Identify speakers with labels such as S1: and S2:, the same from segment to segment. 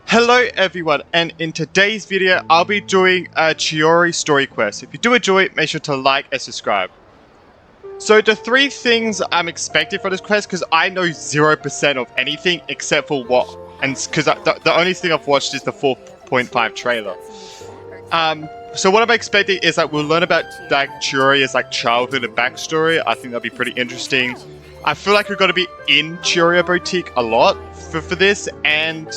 S1: Hello everyone, and in today's video I'll be doing a Chiori Story Quest. If you do enjoy it, make sure to like and subscribe. So the three things I'm expecting for this quest, because I know 0% of anything except for what, and because the only thing I've watched is the 4.5 trailer. So what I'm expecting is that we'll learn about like Chiori's like childhood and backstory. I think that'll be pretty interesting. I feel like we're going to be in Chiori Boutique a lot for this, and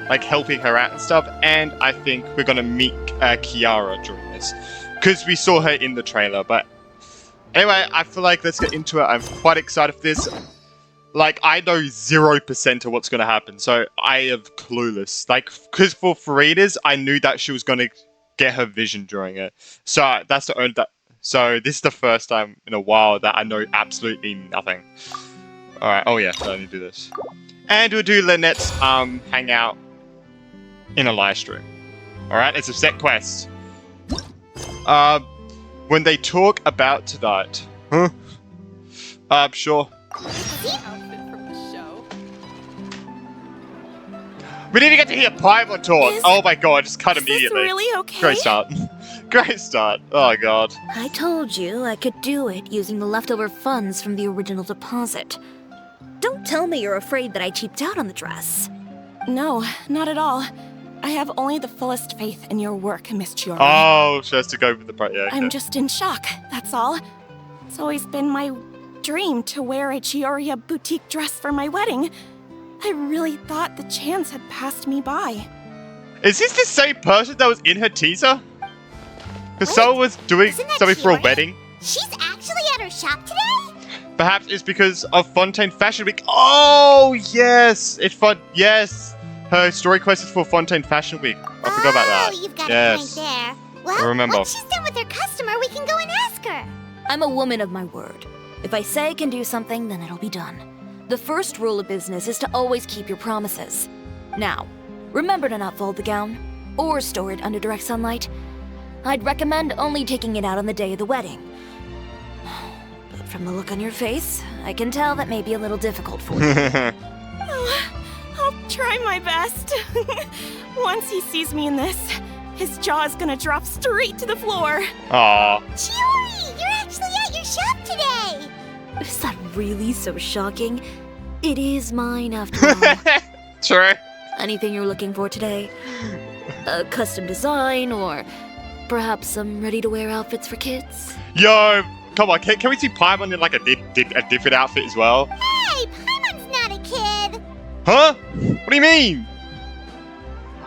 S1: like helping her out and stuff, and I think we're gonna meet Kiara during this because we saw her in the trailer. But anyway, I feel like let's get into it. I'm quite excited for this. Like, I know 0% of what's gonna happen, so I am clueless. Like, because for Farida's, I knew that she was gonna get her vision during it, so that's the only so this is the first time in a while that I know absolutely nothing. All right. Oh yeah, I need to do this, and we'll do Lynette's hangout in a live stream. Alright, it's a set quest. When they talk about tonight. Huh? Sure. We need to get to hear Paimon talk. Oh my god, just cut immediately.
S2: Is this really okay?
S1: Great start. Great start. Oh god.
S2: I told you I could do it using the leftover funds from the original deposit. Don't tell me you're afraid that I cheaped out on the dress.
S3: No, not at all. I have only the fullest faith in your work, Miss Chiori.
S1: Oh, she has to go with the part. Yeah, okay.
S3: I'm just in shock, that's all. It's always been my dream to wear a Chiori boutique dress for my wedding. I really thought the chance had passed me by.
S1: Is this the same person that was in her teaser? Because someone was doing something for a wedding.
S4: She's actually at her shop today?
S1: Perhaps it's because of Fontaine Fashion Week. Oh, yes! It's fun. Yes! Her story quest is for Fontaine Fashion Week. I forgot about that.
S4: Oh, you've got a point there. Well,
S1: I remember.
S4: once she's done with her customer, we can go and ask her.
S2: I'm a woman of my word. If I say I can do something, then it'll be done. The first rule of business is to always keep your promises. Now, remember to not fold the gown, or store it under direct sunlight. I'd recommend only taking it out on the day of the wedding. But from the look on your face, I can tell that may be a little difficult for you.
S3: I'll try my best. Once he sees me in this, his jaw is gonna drop straight to the floor.
S1: Aww.
S4: Chiori, you're actually at your shop today.
S2: Is that really so shocking? It is mine after all.
S1: True.
S2: Anything you're looking for today? A custom design, or perhaps some ready-to-wear outfits for kids?
S1: Yo, come on, can we see Paimon in like a different outfit as well?
S4: Hey, Paimon's not a kid.
S1: Huh? What do you mean?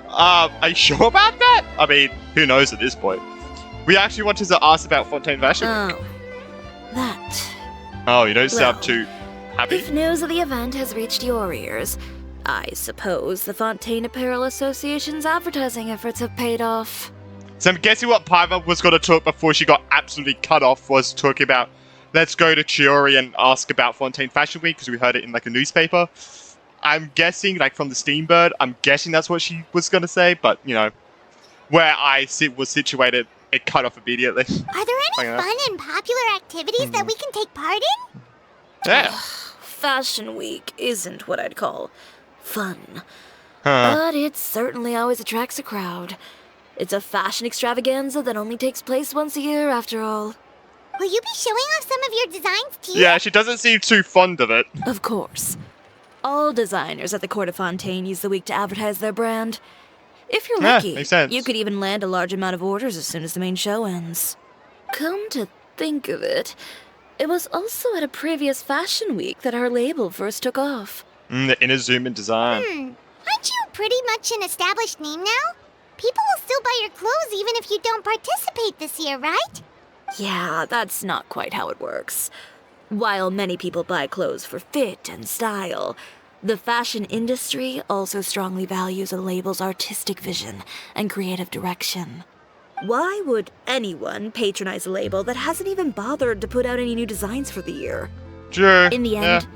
S1: Are you sure about that? I mean, who knows at this point? We actually wanted to ask about Fontaine Fashion Week.
S2: Oh, that.
S1: Oh, you don't sound
S2: Well,
S1: too happy?
S2: If news of the event has reached your ears, I suppose the Fontaine Apparel Association's advertising efforts have paid off.
S1: So I'm guessing what Paimon was going to talk before she got absolutely cut off was talking about, let's go to Chiori and ask about Fontaine Fashion Week, because we heard it in like a newspaper. I'm guessing, like from the Steambird, I'm guessing that's what she was going to say, but, you know, where I was situated, it cut off immediately.
S4: Are there any fun and popular activities that we can take part in?
S1: Yeah.
S2: Fashion Week isn't what I'd call fun.
S1: Huh.
S2: But it certainly always attracts a crowd. It's a fashion extravaganza that only takes place once a year, after all.
S4: Will you be showing off some of your designs too?
S1: Yeah, she doesn't seem too fond of it.
S2: Of course. All designers at the Court of Fontaine use the week to advertise their brand. If you're lucky,
S1: makes sense.
S2: you could even land a large amount of orders as soon as the main show ends. Come to think of it, it was also at a previous fashion week that our label first took off.
S1: The Inazuma design.
S4: Aren't you pretty much an established name now? People will still buy your clothes even if you don't participate this year, right?
S2: Yeah, that's not quite how it works. While many people buy clothes for fit and style, the fashion industry also strongly values a label's artistic vision and creative direction. Why would anyone patronize a label that hasn't even bothered to put out any new designs for the year?
S1: Sure.
S2: In the end,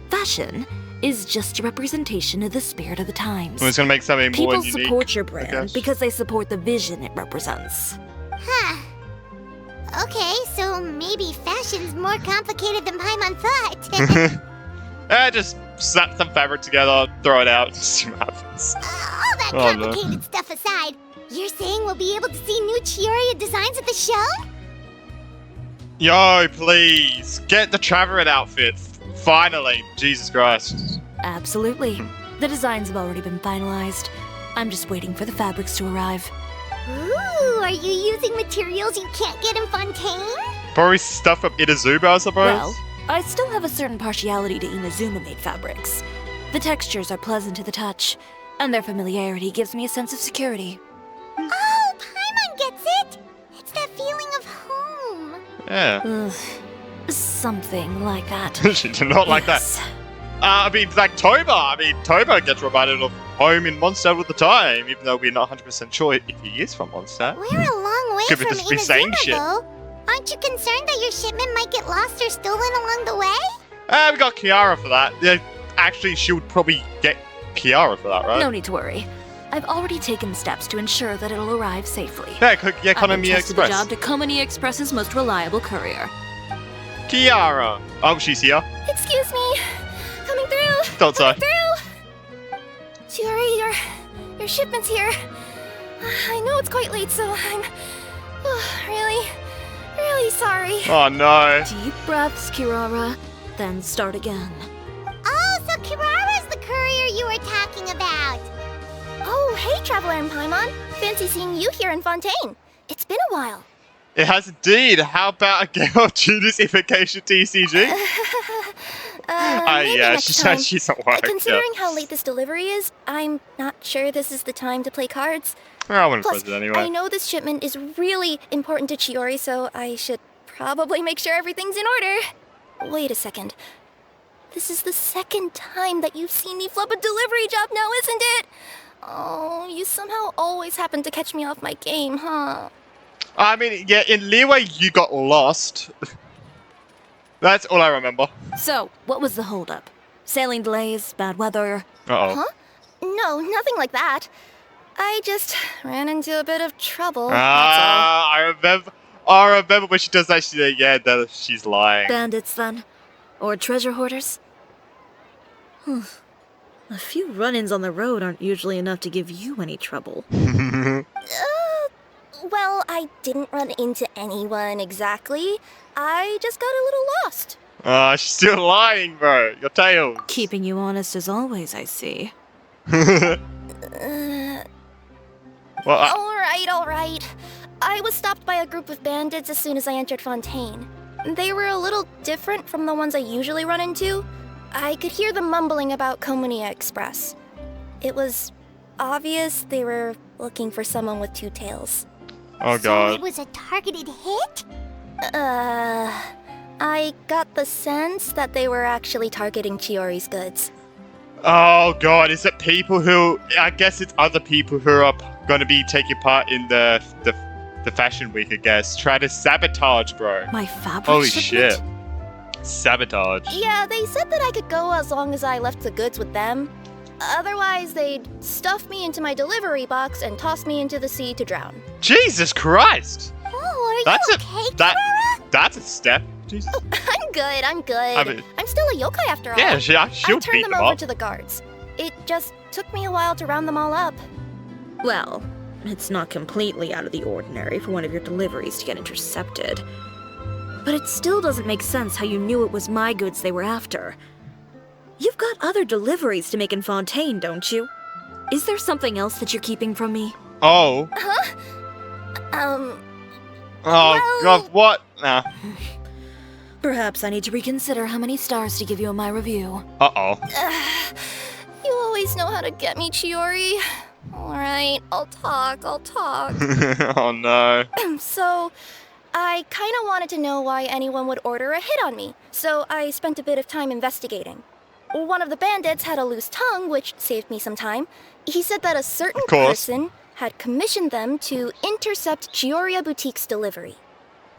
S2: fashion is just a representation of the spirit of the times.
S1: Well, it's going to make something more
S2: People
S1: unique.
S2: support your brand because they support the vision it represents.
S4: Huh. Okay, so maybe fashion's more complicated than Paimon thought.
S1: Just slap some fabric together, throw it out, see what happens.
S4: All that that
S1: Oh, no.
S4: complicated stuff aside, you're saying we'll be able to see new Chiori designs at the show?
S1: Yo, please. Get the Traverin outfit. Finally. Jesus Christ.
S2: Absolutely. The designs have already been finalized. I'm just waiting for the fabrics to arrive.
S4: Ooh, are you using materials you can't get in Fontaine?
S1: Probably stuff from Inazuma, I suppose.
S2: Well, I still have a certain partiality to Inazuma-made fabrics. The textures are pleasant to the touch, and their familiarity gives me a sense of security.
S4: Oh, Paimon gets it! It's that feeling of home.
S1: Yeah.
S2: Ugh, something like that.
S1: She did not like that.
S2: Yes.
S1: I mean, like Toba. I mean, Toba gets reminded of home in Mondstadt all the time, even though we're not 100% sure if he is from Mondstadt.
S4: We're a long way
S1: Could be
S4: from
S1: just be saying
S4: Inazuma,
S1: shit.
S4: though. Aren't you concerned that your shipment might get lost or stolen along the way?
S1: We got Kiara for that. Yeah, actually, she would probably get Kiara for that, right?
S2: No need to worry. I've already taken steps to ensure that it'll arrive safely.
S1: Yeah,
S2: I've
S1: Konami
S2: entrusted the
S1: Express.
S2: job to Komani Express's most reliable courier.
S1: Kiara. Oh, she's here.
S3: Excuse me. Coming through.
S1: Don't say.
S3: Through. Chiori, your shipment's here. I know it's quite late, so I'm really sorry.
S1: Oh no.
S2: Deep breaths, Kirara, then start again.
S4: Oh, so Kirara's the courier you were talking about.
S3: Oh, hey, Traveler and Paimon. Fancy seeing you here in Fontaine. It's been a while.
S1: It has indeed. How about a game of Juniorsification TCG?
S3: Maybe
S1: Yeah,
S3: next time.
S1: she's at work.
S3: Considering how late this delivery is, I'm not sure this is the time to play cards.
S1: I wouldn't
S3: Plus,
S1: press it anyway.
S3: I know this shipment is really important to Chiori, so I should probably make sure everything's in order. Wait a second. This is the second time that you've seen me flub a delivery job now, isn't it? Oh, you somehow always happen to catch me off my game, huh?
S1: I mean, yeah, in Leeway, you got lost. That's all I remember.
S2: So, what was the holdup? Sailing delays, bad weather?
S1: Uh-oh.
S3: Huh? No, nothing like that. I just ran into a bit of trouble,
S1: I remember when she does that, that she's lying.
S2: Bandits, then? Or treasure hoarders? A few run-ins on the road aren't usually enough to give you any trouble.
S3: Well, I didn't run into anyone exactly. I just got a little lost.
S1: She's still lying, bro. Your tail.
S2: Keeping you honest as always, I see.
S1: Well,
S3: All right. I was stopped by a group of bandits as soon as I entered Fontaine. They were a little different from the ones I usually run into. I could hear them mumbling about Komani Express. It was obvious they were looking for someone with two tails.
S1: oh
S4: So
S1: god.
S4: it was a targeted hit?
S3: I got the sense that they were actually targeting Chiori's goods.
S1: Oh god, is it people who... I guess it's other people who are going to be taking part in the fashion week, I guess. Try to sabotage, bro.
S2: My fabric
S1: Holy
S2: shipment?
S1: shit. Sabotage.
S3: Yeah, they said that I could go as long as I left the goods with them. Otherwise, they'd stuff me into my delivery box and toss me into the sea to drown.
S1: Jesus Christ!
S4: Oh, are
S1: That's
S4: you
S1: a...
S4: okay,
S1: that,
S4: Kirara?
S1: that's a step. Jesus.
S3: I'm good.
S1: I mean-
S3: I'm still a yokai after all.
S1: Yeah, she'll
S3: I
S1: beat
S3: turned them
S1: them
S3: over
S1: up.
S3: to the guards. It just took me a while to round them all up.
S2: Well, it's not completely out of the ordinary for one of your deliveries to get intercepted. But it still doesn't make sense how you knew it was my goods they were after. You've got other deliveries to make in Fontaine, don't you? Is there something else that you're keeping from me?
S1: Oh.
S3: Um,
S1: Oh
S3: Well-
S1: god, what? Nah.
S2: Perhaps I need to reconsider how many stars to give you in my review.
S1: Uh-oh.
S3: you always know how to get me, Chiori. Alright, I'll talk.
S1: Oh no.
S3: So, I kinda wanted to know why anyone would order a hit on me, so I spent a bit of time investigating. One of the bandits had a loose tongue, which saved me some time. He said that a certain
S1: Of course.
S3: person had commissioned them to intercept Chioria Boutique's delivery.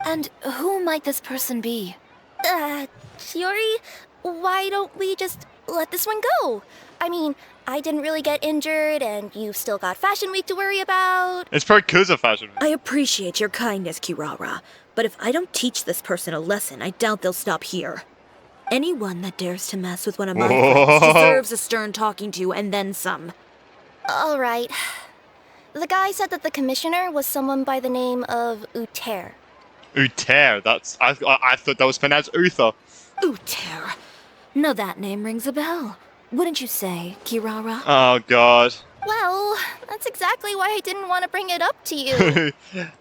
S2: And who might this person be?
S3: Chiori, why don't we just let this one go? I mean, I didn't really get injured, and you've still got Fashion Week to worry about.
S1: It's probably because of fashion.
S2: I appreciate your kindness, Kirara, but if I don't teach this person a lesson, I doubt they'll stop here. Anyone that dares to mess with one of my friends
S1: Whoa.
S2: deserves a stern talking to and then some.
S3: Alright. The guy said that the commissioner was someone by the name of Uter.
S1: Uter, I thought that was pronounced Uther.
S2: Uter. Now that name rings a bell. Wouldn't you say, Kirara?
S1: Oh god.
S3: Well, that's exactly why I didn't want to bring it up to you.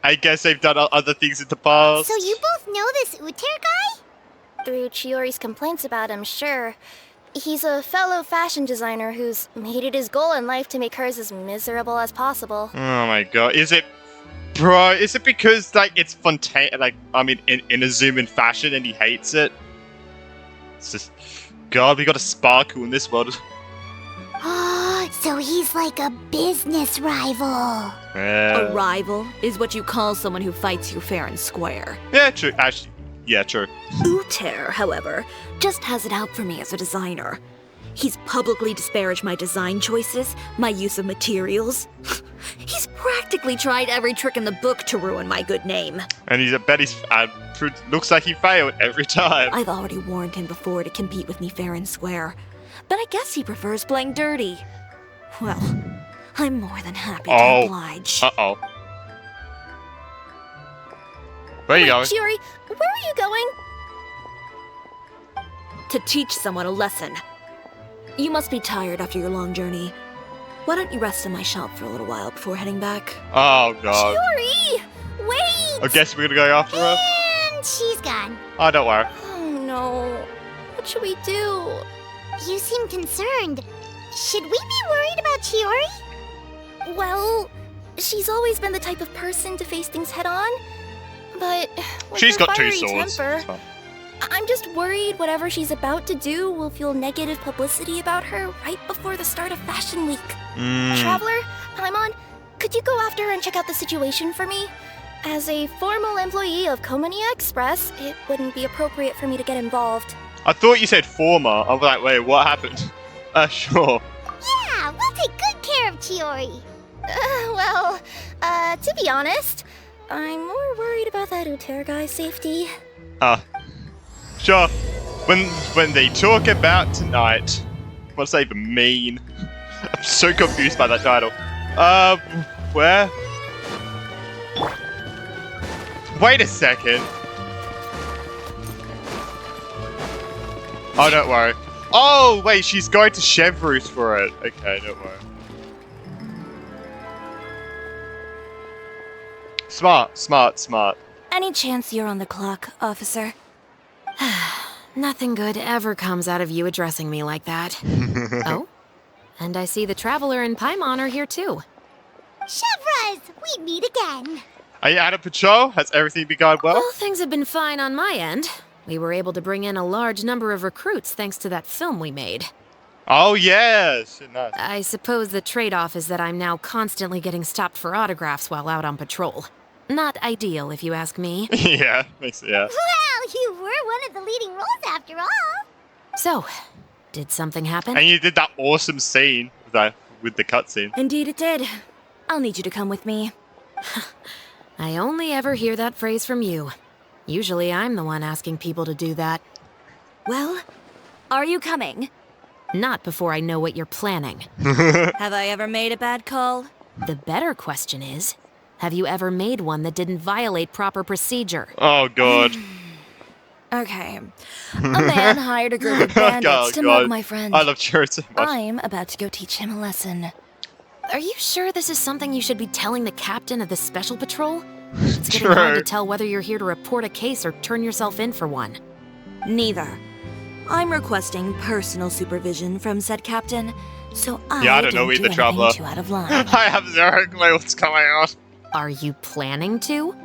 S1: I guess they've done other things in the past.
S4: So you both know this Uter guy?
S3: Through Chiori's complaints about him, sure. He's a fellow fashion designer who's made it his goal in life to make hers as miserable as possible.
S1: Oh my god. Is it because, like, it's Fontaine, like, I mean, in a zoom in fashion and he hates it? It's just, god, we got a sparkle in this world.
S4: Oh, so he's like a business rival.
S2: A rival is what you call someone who fights you fair and square.
S1: Yeah, true. Actually, yeah, true.
S2: Uter, however, just has it out for me as a designer. He's publicly disparaged my design choices, my use of materials. He's practically tried every trick in the book to ruin my good name.
S1: And looks like he failed every time.
S2: I've already warned him before to compete with me fair and square, but I guess he prefers playing dirty. Well, I'm more than happy to oblige.
S1: Uh-oh. Where are you going?
S3: Chiori, where are you going?
S2: To teach someone a lesson. You must be tired after your long journey. Why don't you rest in my shop for a little while before heading back?
S1: Oh god.
S3: Chiori! Wait!
S1: I guess we're gonna go after her.
S4: And she's gone.
S1: Oh, don't worry.
S3: Oh no. What should we do?
S4: You seem concerned. Should we be worried about Chiori?
S3: Well, she's always been the type of person to face things head on. But with
S1: She's
S3: her
S1: got two
S3: fiery
S1: swords.
S3: temper,
S1: It's fine.
S3: I'm just worried whatever she's about to do will feel negative publicity about her right before the start of Fashion Week. Traveler, Paimon, could you go after her and check out the situation for me? As a formal employee of Komonia Express, it wouldn't be appropriate for me to get involved.
S1: I thought you said former. I was like, wait, what happened? Sure.
S4: Yeah, we'll take good care of Chiori.
S3: To be honest, I'm more worried about that Uter guy's safety.
S1: Sure. When they talk about tonight, what's that even mean? I'm so confused by that title. Where? Wait a second. Oh, don't worry. Oh, wait, she's going to Chevreuse for it. Okay, don't worry. Smart.
S2: Any chance you're on the clock, officer?
S5: Nothing good ever comes out of you addressing me like that. Oh? And I see the Traveler and Paimon are here too.
S4: Chevreuse, we meet again.
S1: Are you out of patrol? Has everything been going well?
S5: Well, things have been fine on my end. We were able to bring in a large number of recruits thanks to that film we made.
S1: Oh, yes. Nice.
S5: I suppose the trade-off is that I'm now constantly getting stopped for autographs while out on patrol. Not ideal, if you ask me.
S1: Yeah, makes it, yeah.
S4: Well, you were one of the leading roles after all.
S5: So, did something happen?
S1: And you did that awesome scene with the cutscene.
S2: Indeed it did. I'll need you to come with me.
S5: I only ever hear that phrase from you. Usually I'm the one asking people to do that.
S2: Well, are you coming?
S5: Not before I know what you're planning.
S2: Have I ever made a bad call?
S5: The better question is, have you ever made one that didn't violate proper procedure?
S1: Oh, God.
S2: Okay. A man hired a group of bandits to mug my friend.
S1: I love Chiori so much.
S2: I'm about to go teach him a lesson.
S5: Are you sure this is something you should be telling the captain of the special patrol? It's getting
S1: True.
S5: hard to tell whether you're here to report a case or turn yourself in for one.
S2: Neither. I'm requesting personal supervision from said captain, so I
S1: don't know
S2: don't
S1: either,
S2: do
S1: Traveler.
S2: anything too out of line.
S1: I have zero clue what's going on.
S5: Are you planning to?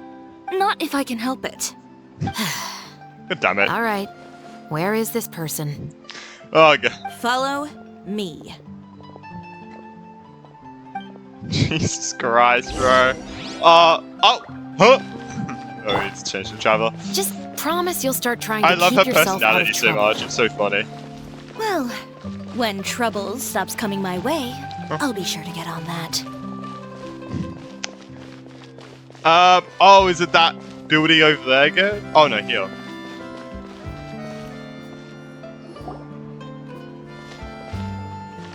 S2: Not if I can help it.
S1: God damn it.
S5: All right. Where is this person?
S1: Oh, God.
S2: Follow me.
S1: Jesus Christ, bro. Huh? Oh, it's changed to Traveler.
S5: Just promise you'll start trying to
S1: I love
S5: keep
S1: her
S5: yourself out of
S1: personality so
S5: trouble.
S1: much. It's so funny.
S2: Well, when trouble stops coming my way, I'll be sure to get on that.
S1: Oh, is it that building over there again? Oh, no, here.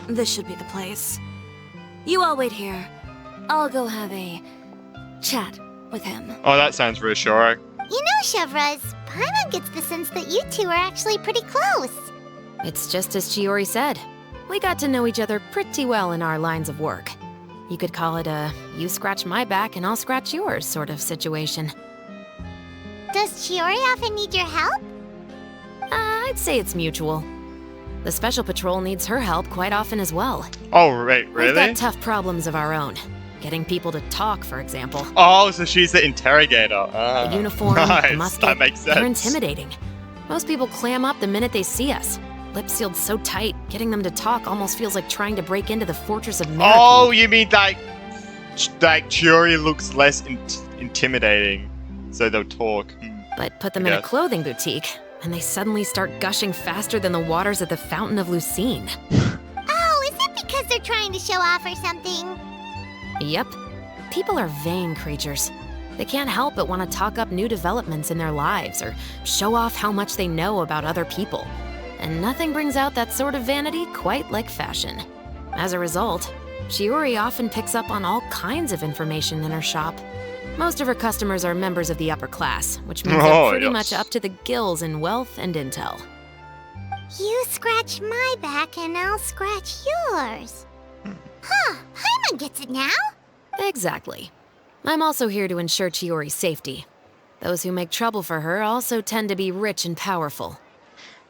S2: This should be the place. You all wait here. I'll go have a chat with him.
S1: Oh, that sounds reassuring.
S4: You know, Chevraz, Paimon gets the sense that you two are actually pretty close.
S5: It's just as Chiori said. We got to know each other pretty well in our lines of work. You could call it a you scratch my back and I'll scratch yours sort of situation.
S4: Does Chiori often need your help?
S5: I'd say it's mutual. The Special Patrol needs her help quite often as well.
S1: Oh, right,
S5: We've
S1: really?
S5: got tough problems of our own. Getting people to talk, for example.
S1: Oh, so she's the interrogator.
S5: The uniform,
S1: nice.
S5: the musket,
S1: That makes sense.
S5: they're intimidating. Most people clam up the minute they see us. Lips sealed so tight, getting them to talk almost feels like trying to break into the fortress of Marathon.
S1: Oh, you mean like Chiori looks less intimidating, so they'll talk.
S5: But put them in a
S1: Yes.
S5: clothing boutique, and they suddenly start gushing faster than the waters at the Fountain of Lucine.
S4: Oh, is it because they're trying to show off or something?
S5: Yep. People are vain creatures. They can't help but want to talk up new developments in their lives or show off how much they know about other people. And nothing brings out that sort of vanity quite like fashion. As a result, Chiori often picks up on all kinds of information in her shop. Most of her customers are members of the upper class, which means they're pretty
S1: yes.
S5: much up to the gills in wealth and intel.
S4: You scratch my back and I'll scratch yours. Huh, Paimon gets it now?
S5: Exactly. I'm also here to ensure Chiori's safety. Those who make trouble for her also tend to be rich and powerful.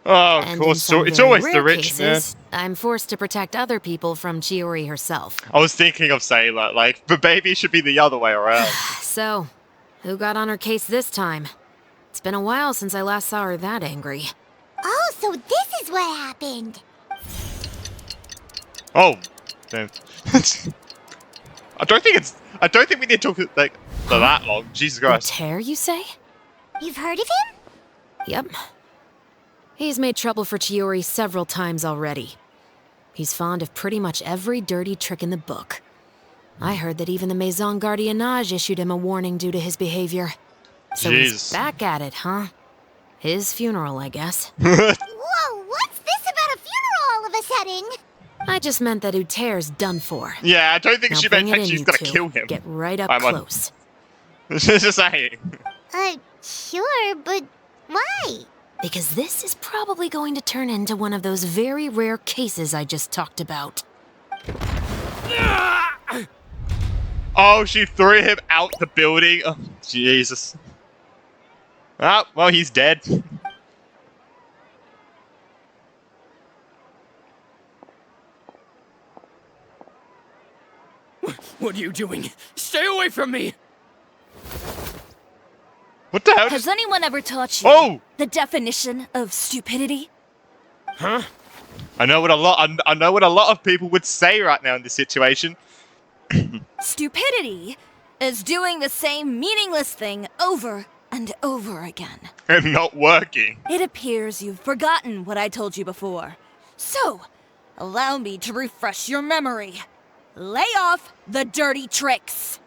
S1: Oh, of
S5: And
S1: course.
S5: in some
S1: So it's
S5: very
S1: always the
S5: rare
S1: rich man.
S5: cases, I'm forced to protect other people from Chiori herself.
S1: I was thinking of saying that, like, but maybe it should be the other way around.
S5: So, who got on her case this time? It's been a while since I last saw her that angry.
S4: Oh, so this is what happened.
S1: Oh, damn. I don't think we need to talk like for that long. Jesus Christ.
S5: Tear, you say?
S4: You've heard of him?
S5: Yep. He's made trouble for Chiori several times already. He's fond of pretty much every dirty trick in the book. I heard that even the Maison Gardiennage issued him a warning due to his behavior. So he's
S1: Jeez.
S5: back at it, huh? His funeral, I guess.
S4: Whoa, what's this about a funeral all of a sudden?
S5: I just meant that Uter's done for.
S1: Yeah, I don't think
S5: Now
S1: she
S5: bring
S1: meant
S5: it in,
S1: she's
S5: you
S1: gonna
S5: two.
S1: kill him.
S5: Get right up
S1: I'm on-
S5: close.
S1: Just saying.
S4: Sure, but why?
S5: Because this is probably going to turn into one of those very rare cases I just talked about.
S1: Oh, she threw him out the building. Oh, Jesus. Ah, well, he's dead.
S6: What are you doing? Stay away from me!
S1: What the hell?
S2: Has anyone ever taught you
S1: Oh!
S2: the definition of stupidity?
S6: Huh?
S1: I know what a lot of people would say right now in this situation.
S2: Stupidity is doing the same meaningless thing over and over again.
S1: And not working.
S2: It appears you've forgotten what I told you before. So, allow me to refresh your memory. Lay off the dirty tricks.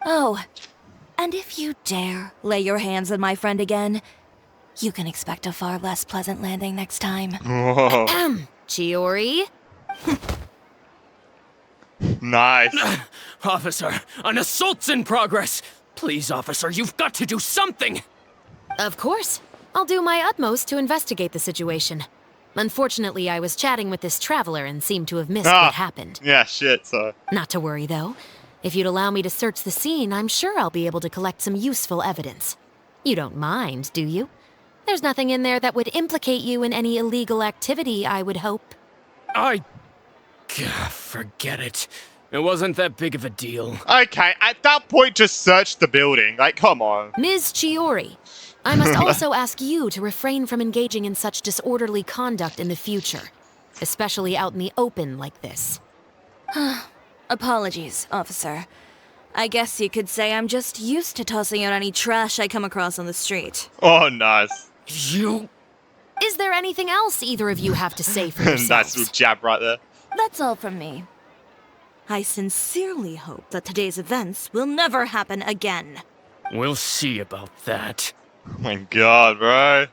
S2: Oh, and if you dare lay your hands on my friend again, you can expect a far less pleasant landing next time.
S1: Whoa.
S5: Chiori?
S1: Nice.
S6: Officer, an assault's in progress! Please, officer, you've got to do something!
S5: Of course. I'll do my utmost to investigate the situation. Unfortunately, I was chatting with this traveler and seemed to have missed what happened.
S1: Yeah, shit, so.
S5: Not to worry, though. If you'd allow me to search the scene, I'm sure I'll be able to collect some useful evidence. You don't mind, do you? There's nothing in there that would implicate you in any illegal activity, I would hope.
S6: Forget it. It wasn't that big of a deal.
S1: Okay, at that point, just search the building. Like, come on.
S5: Ms. Chiori, I must also ask you to refrain from engaging in such disorderly conduct in the future, especially out in the open like this.
S2: Apologies, officer. I guess you could say I'm just used to tossing out any trash I come across on the street.
S1: Oh, nice.
S6: You...
S5: Is there anything else either of you have to say for
S1: Nice
S5: yourselves?
S1: little jab right there.
S2: That's all from me. I sincerely hope that today's events will never happen again.
S6: We'll see about that.
S1: Oh my god, bro.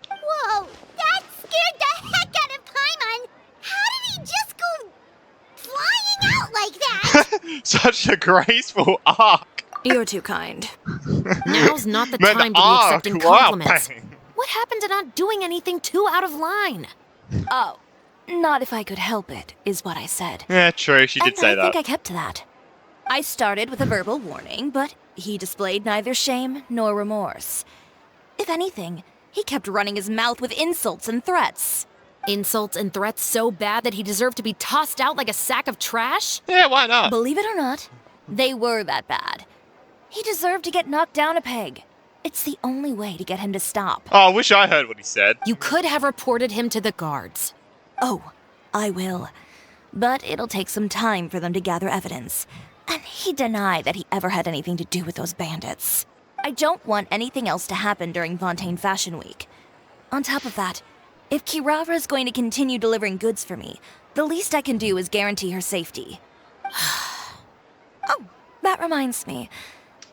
S4: Whoa, that
S1: Such a graceful arc.
S2: You're too kind.
S5: Now's not the
S1: Man,
S5: time
S1: the
S5: to be
S1: arc,
S5: accepting
S1: wow,
S5: compliments.
S1: bang.
S5: What happened to not doing anything too out of line?
S2: Oh, not if I could help it, is what I said.
S1: Yeah, true. She did
S2: And
S1: say
S2: I
S1: that.
S2: think I kept to that. I started with a verbal warning, but he displayed neither shame nor remorse. If anything, he kept running his mouth with insults and threats.
S5: Insults and threats so bad that he deserved to be tossed out like a sack of trash?
S1: Yeah, why not?
S2: Believe it or not, they were that bad. He deserved to get knocked down a peg. It's the only way to get him to stop.
S1: Oh, I wish I heard what he said.
S5: You could have reported him to the guards.
S2: Oh, I will. But it'll take some time for them to gather evidence. And he denied that he ever had anything to do with those bandits. I don't want anything else to happen during Fontaine Fashion Week. On top of that, if Kirara is going to continue delivering goods for me, the least I can do is guarantee her safety. Oh, that reminds me.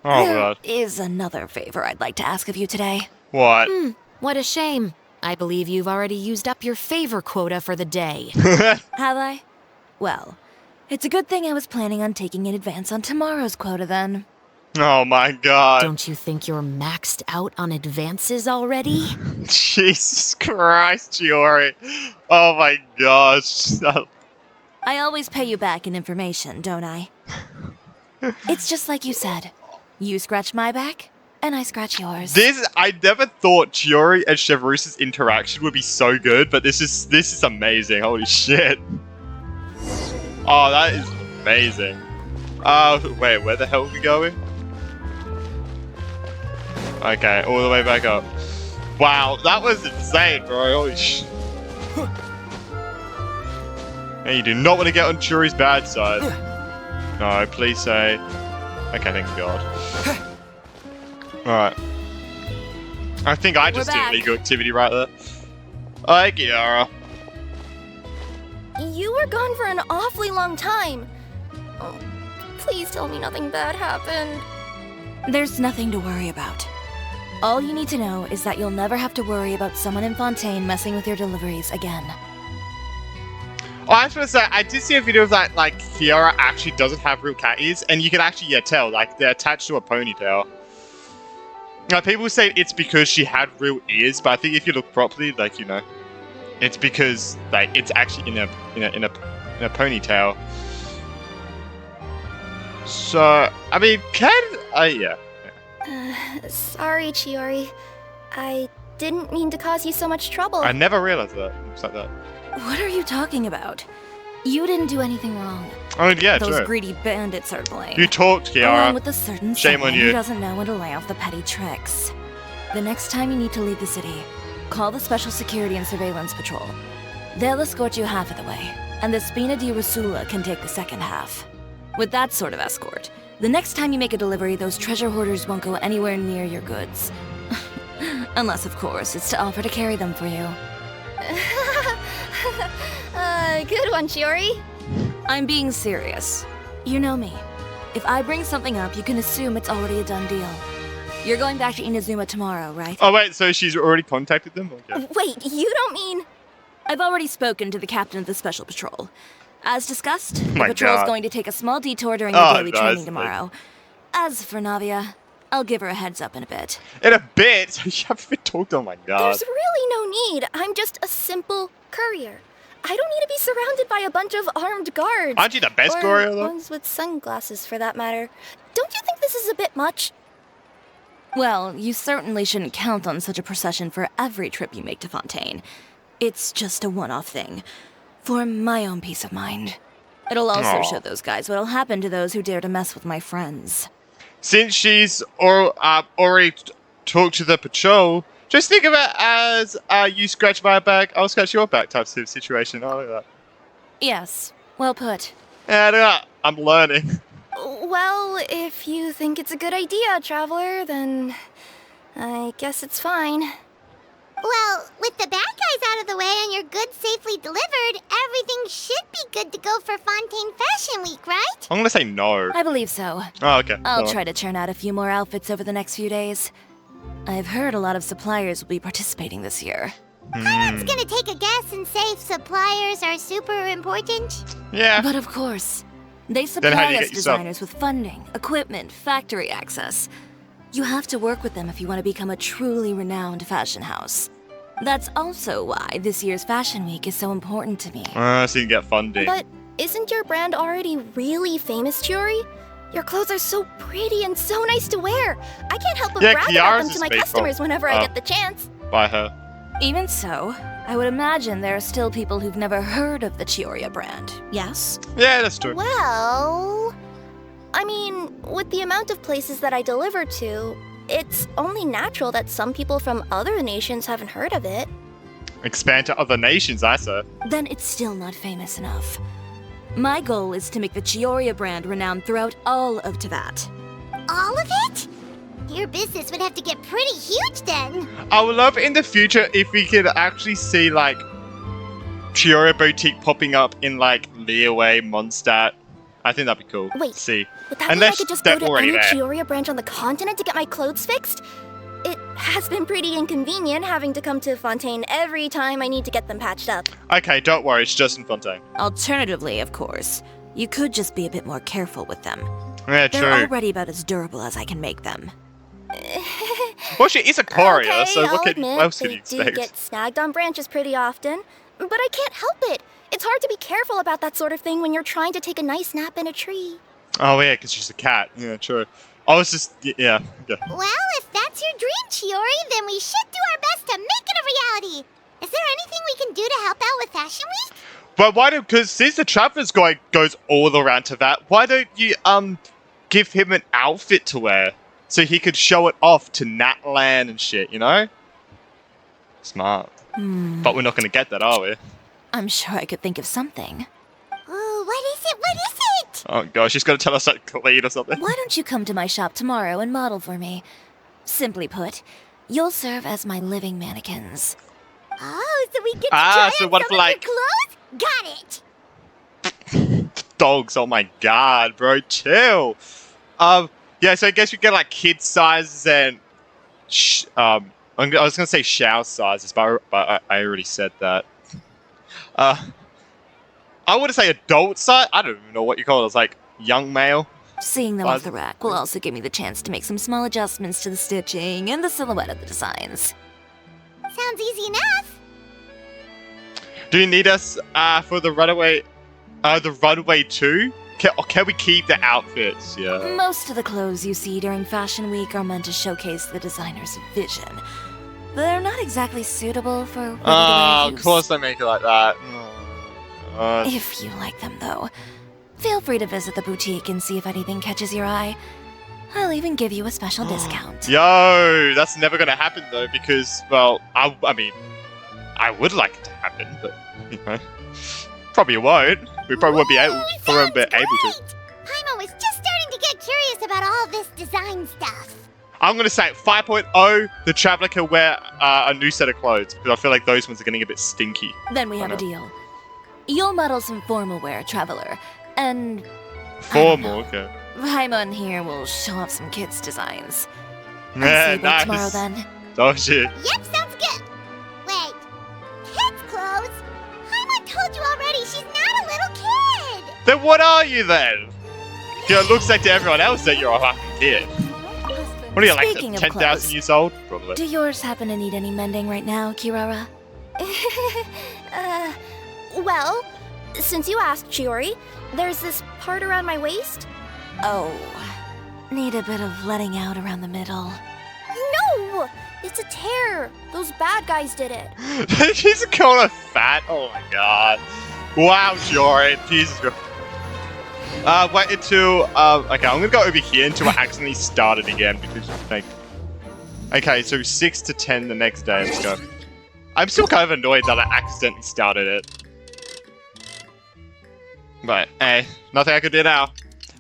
S1: Oh,
S2: There
S1: God.
S2: is another favor I'd like to ask of you today.
S1: What?
S5: What a shame. I believe you've already used up your favor quota for the day.
S2: Have I? Well, it's a good thing I was planning on taking in advance on tomorrow's quota then.
S1: Oh, my God.
S5: Don't you think you're maxed out on advances already?
S1: Jesus Christ, Chiori. Oh, my gosh.
S2: I always pay you back in information, don't I? It's just like you said. You scratch my back, and I scratch yours.
S1: I never thought Chiori and Chevrous's interaction would be so good, but this is amazing. Holy shit. Oh, that is amazing. Wait, where the hell are we going? Okay, all the way back up. Wow, that was insane, bro. Holy sh... Hey, you do not want to get on Chiori's bad side. No, please say... Okay, thank God. Alright. I think I just did
S2: back.
S1: illegal activity right there. Hi, Kiara.
S3: You were gone for an awfully long time. Oh, please tell me nothing bad happened.
S2: There's nothing to worry about. All you need to know is that you'll never have to worry about someone in Fontaine messing with your deliveries again.
S1: Oh, I was gonna say, I did see a video of that, like, Kiara actually doesn't have real cat ears, and you can actually, tell, like, they're attached to a ponytail. Now, people say it's because she had real ears, but I think if you look properly, like, it's because, like, it's actually in a ponytail. So, I mean, yeah.
S3: Sorry, Chiori. I didn't mean to cause you so much trouble.
S1: I never realized that. It's like that.
S2: What are you talking about? You didn't do anything wrong.
S1: Oh, yeah,
S2: Those
S1: true.
S2: greedy bandits are to blame.
S1: You talked,
S2: Along
S1: Kiara.
S2: with a certain
S1: Shame on
S2: someone
S1: you.
S2: who doesn't know when to lay off the petty tricks. The next time you need to leave the city, call the Special Security and Surveillance Patrol. They'll escort you half of the way, and the Spina di Rusula can take the second half. With that sort of escort, the next time you make a delivery, those treasure hoarders won't go anywhere near your goods. Unless, of course, it's to offer to carry them for you.
S3: Good one, Chiori.
S2: I'm being serious. You know me. If I bring something up, you can assume it's already a done deal. You're going back to Inazuma tomorrow, right?
S1: Oh, wait, so she's already contacted them? Okay.
S3: Wait, you don't mean...
S2: I've already spoken to the captain of the Special Patrol. As discussed, the
S1: My
S2: patrol's
S1: God.
S2: going to take a small detour during
S1: Oh,
S2: the daily
S1: nice.
S2: training tomorrow. As for Navia, I'll give her a heads up in a bit.
S1: In a bit? You haven't even talked, oh my God.
S3: There's really no need. I'm just a simple courier. I don't need to be surrounded by a bunch of armed guards.
S1: Aren't you the best
S3: or
S1: courier, though?
S3: ones with sunglasses, for that matter. Don't you think this is a bit much?
S2: Well, you certainly shouldn't count on such a procession for every trip you make to Fontaine. It's just a one-off thing. For my own peace of mind. It'll also
S1: Aw.
S2: show those guys what'll happen to those who dare to mess with my friends.
S1: Since she's already talked to the patrol, just think of it as you scratch my back, I'll scratch your back type of situation. Oh, look at that.
S2: Yes, well put.
S1: Yeah, look at that. I'm learning.
S3: Well, if you think it's a good idea, Traveler, then I guess it's fine.
S4: Well, with the bad guys out of the way and your goods safely delivered, everything should be good to go for Fontaine Fashion Week, right?
S1: I'm gonna say no.
S2: I believe so.
S1: Oh, okay.
S2: I'll
S1: Oh.
S2: try to churn out a few more outfits over the next few days. I've heard a lot of suppliers will be participating this year.
S4: It's gonna take a guess and say suppliers are super important.
S1: Yeah.
S2: But of course, They
S1: how
S2: supply
S1: do you
S2: us
S1: get yourself?
S2: designers with funding, equipment, factory access. You have to work with them if you want to become a truly renowned fashion house. That's also why this year's Fashion Week is so important to me.
S1: So you can get funding.
S3: But isn't your brand already really famous, Chiori? Your clothes are so pretty and so nice to wear. I can't help but
S1: Yeah,
S3: brag
S1: Kiara's
S3: about them
S1: is
S3: to my
S1: made
S3: customers
S1: from-
S3: whenever I get the chance.
S1: By her.
S2: Even so, I would imagine there are still people who've never heard of the Chiori brand, yes?
S1: Yeah, that's true.
S3: Well, I mean, with the amount of places that I deliver to, it's only natural that some people from other nations haven't heard of it.
S1: Expand to other nations, I say.
S2: Then it's still not famous enough. My goal is to make the Chiori brand renowned throughout all of Teyvat.
S4: All of it? Your business would have to get pretty huge then.
S1: I would love in the future if we could actually see like Chiori Boutique popping up in like Leeway, Mondstadt. I think that'd be cool.
S3: Wait,
S1: to see.
S3: Would that mean I
S1: Unless
S3: could just
S1: they're
S3: go to
S1: already
S3: any
S1: there.
S3: Chiori branch on the continent to get my clothes fixed? It has been pretty inconvenient having to come to Fontaine every time I need to get them patched up.
S1: Okay, don't worry, it's just in Fontaine.
S2: Alternatively, of course, you could just be a bit more careful with them.
S1: Yeah,
S2: They're
S1: true.
S2: already about as durable as I can make them.
S1: Well, she is a courier,
S3: Okay,
S1: so
S3: I'll
S1: what
S3: admit,
S1: else could
S3: they
S1: you
S3: do
S1: expect?
S3: get snagged on branches pretty often, but I can't help it. It's hard to be careful about that sort of thing when you're trying to take a nice nap in a tree.
S1: Oh yeah, because she's a cat. Yeah, true. I was just, yeah.
S4: Well, if that's your dream, Chiori, then we should do our best to make it a reality. Is there anything we can do to help out with Fashion Week?
S1: But why don't, because since the Traveler's Guide goes all around to that, why don't you, give him an outfit to wear? So he could show it off to Natland and shit, you know? Smart. But we're not going to get that, are we?
S2: I'm sure I could think of something.
S4: Ooh, what is it? What is it?
S1: Oh gosh, she's going to tell us that clean or something.
S2: Why don't you come to my shop tomorrow and model for me? Simply put, you'll serve as my living mannequins.
S4: Oh, so we get to
S1: Ah,
S4: try
S1: so
S4: on
S1: what
S4: some
S1: if,
S4: of
S1: like-
S4: your clothes? Got it.
S1: Dogs, oh my god, bro, chill. Yeah, so I guess we get like kid sizes and, I was going to say shower sizes, but I already said that. I would say adult size. I don't even know what you call it. It's like young male.
S2: Seeing them
S1: Well,
S2: off the rack will also give me the chance to make some small adjustments to the stitching and the silhouette of the designs.
S4: Sounds easy enough.
S1: Do you need us for the runway 2? Can we keep the outfits? Yeah.
S2: Most of the clothes you see during Fashion Week are meant to showcase the designer's vision. They're not exactly suitable for regular
S1: Oh,
S2: use.
S1: of course they make it like that.
S2: If you like them, though, feel free to visit the boutique and see if anything catches your eye. I'll even give you a special discount.
S1: Yo, that's never gonna happen though, because well, I mean, I would like it to happen, but you know, probably won't. We probably won't be able,
S4: Ooh,
S1: probably won't be
S4: sounds
S1: able to.
S4: great. Paimon was just starting to get curious about all this design stuff.
S1: I'm gonna say 5.0. The traveler can wear a new set of clothes because I feel like those ones are getting a bit stinky.
S2: Then we have a deal. You'll model some formal wear, Traveler, and
S1: Formal, okay.
S2: Paimon here will show off some kids' designs. I'll
S1: Yeah,
S2: see you both tomorrow
S1: nice.
S2: then.
S1: Oh shit.
S4: Yep, sounds good. Wait, kids' clothes? Paimon told you already she's not a little kid.
S1: Then what are you then? You know, it looks like to everyone else that you're a fucking kid. What are you, like
S2: Speaking of
S1: 10,000
S2: clothes,
S1: years old? Probably.
S2: do yours happen to need any mending right now, Kirara?
S3: Well, since you asked, Chiori, there's this part around my waist.
S2: Oh, need a bit of letting out around the middle.
S3: No! It's a tear. Those bad guys did it.
S1: She's calling her fat. Oh my god. Wow, Chiori. Jesus Christ. Wait until, okay, I'm gonna go over here until I accidentally started again because, like, okay, so 6 to 10 the next day, let's go. I'm still kind of annoyed that I accidentally started it. But, hey, nothing I can do now.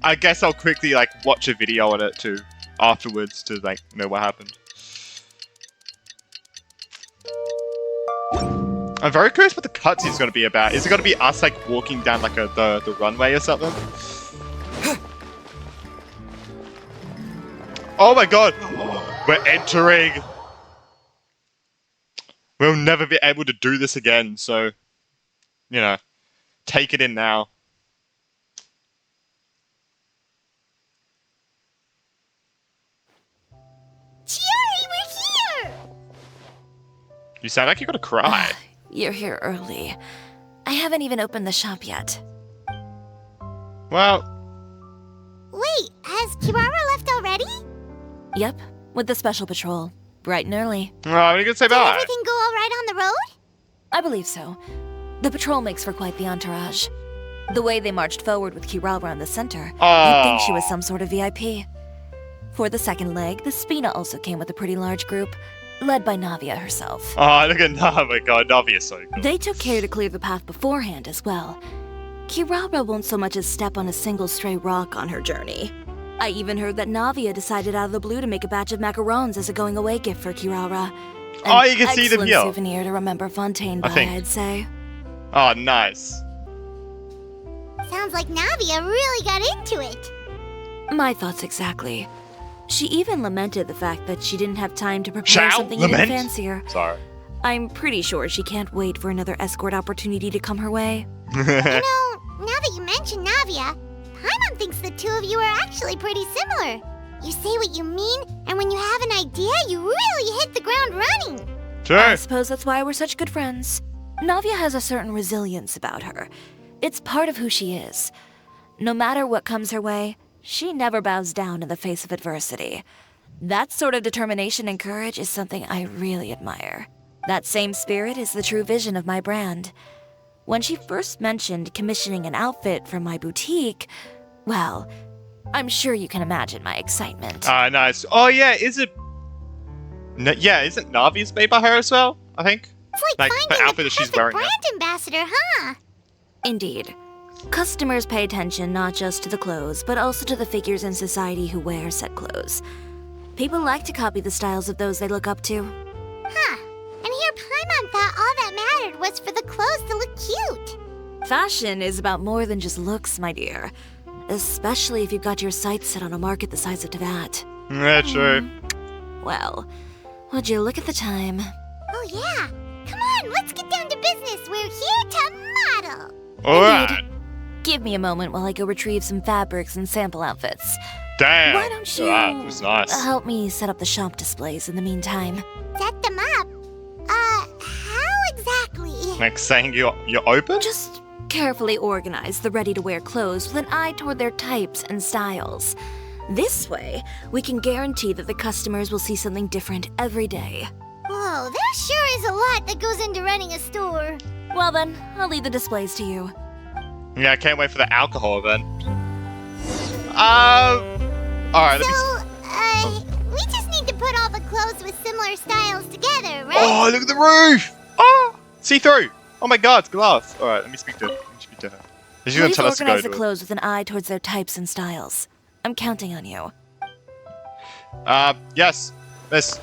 S1: I guess I'll quickly, like, watch a video on it too, afterwards to, like, know what happened. I'm very curious what the cutscene's gonna be about. Is it gonna be us, like, walking down, like, the runway or something? Oh my god! We're entering! We'll never be able to do this again, so... You know, take it in now. You sound like you're gonna cry.
S2: You're here early. I haven't even opened the shop yet.
S1: Well,
S4: Wait, has Chiori left already?
S2: Yep, with the special patrol. Bright and early.
S1: what are you gonna say
S4: Did
S1: bye?
S4: everything go all right on the road?
S2: I believe so. The patrol makes for quite the entourage. The way they marched forward with Kirara in the center, you'd think she was some sort of VIP. For the second leg, the Spina also came with a pretty large group, led by Navia herself.
S1: Oh, look at oh my god, Navi is so cool.
S2: They took care to clear the path beforehand as well. Kirara won't so much as step on a single stray rock on her journey. I even heard that Navia decided out of the blue to make a batch of macarons as a going-away gift for Kirara.
S1: Oh, you can see them
S2: An
S1: here.
S2: excellent souvenir to remember Fontaine by, I'd say.
S1: Oh, nice.
S4: Sounds like Navia really got into it.
S2: My thoughts exactly. She even lamented the fact that she didn't have time to prepare
S1: Shall
S2: something
S1: lament?
S2: even fancier.
S1: Sorry.
S2: I'm pretty sure she can't wait for another escort opportunity to come her way.
S4: You know, now that you mention Navia, Paimon thinks the two of you are actually pretty similar. You say what you mean, and when you have an idea, you really hit the ground running.
S1: Sure.
S2: I suppose that's why we're such good friends. Navia has a certain resilience about her. It's part of who she is. No matter what comes her way, she never bows down in the face of adversity. That sort of determination and courage is something I really admire. That same spirit is the true vision of my brand. When she first mentioned commissioning an outfit for my boutique, well, I'm sure you can imagine my excitement.
S1: Nice. Oh, yeah, is it... yeah, isn't Navi's made by her as well, I think?
S4: It's like
S1: the
S4: finding
S1: outfit
S4: the
S1: that she's
S4: perfect
S1: wearing
S4: brand
S1: now.
S4: ambassador, huh?
S2: Indeed. Customers pay attention not just to the clothes, but also to the figures in society who wear said clothes. People like to copy the styles of those they look up to.
S4: Huh. And here Paimon thought all that mattered was for the clothes to look cute.
S2: Fashion is about more than just looks, my dear. Especially if you've got your sights set on a market the size of Teyvat.
S1: Yeah, true.
S2: Well, would you look at the time?
S4: Oh yeah. Come on, let's get down to business. We're here to model.
S1: Alright.
S2: Give me a moment while I go retrieve some fabrics and sample outfits.
S1: Damn.
S2: Why don't you
S1: That was nice.
S2: help me set up the shop displays in the meantime?
S4: Set them up. How exactly?
S1: Like saying you're open?
S2: Just carefully organize the ready-to-wear clothes with an eye toward their types and styles. This way, we can guarantee that the customers will see something different every day.
S4: Whoa, there sure is a lot that goes into running a store.
S2: Well then, I'll leave the displays to you.
S1: Yeah, I can't wait for the alcohol event. Alright, let me...
S4: We just need to put all the clothes with similar styles together, right?
S1: Oh, look at the roof! Oh! See through! Oh my god, it's glass. Alright, let me speak to her. She's gonna
S2: Please
S1: tell us to go
S2: organize the
S1: to it.
S2: clothes with an eye towards their types and styles. I'm counting on you.
S1: Yes. Yes.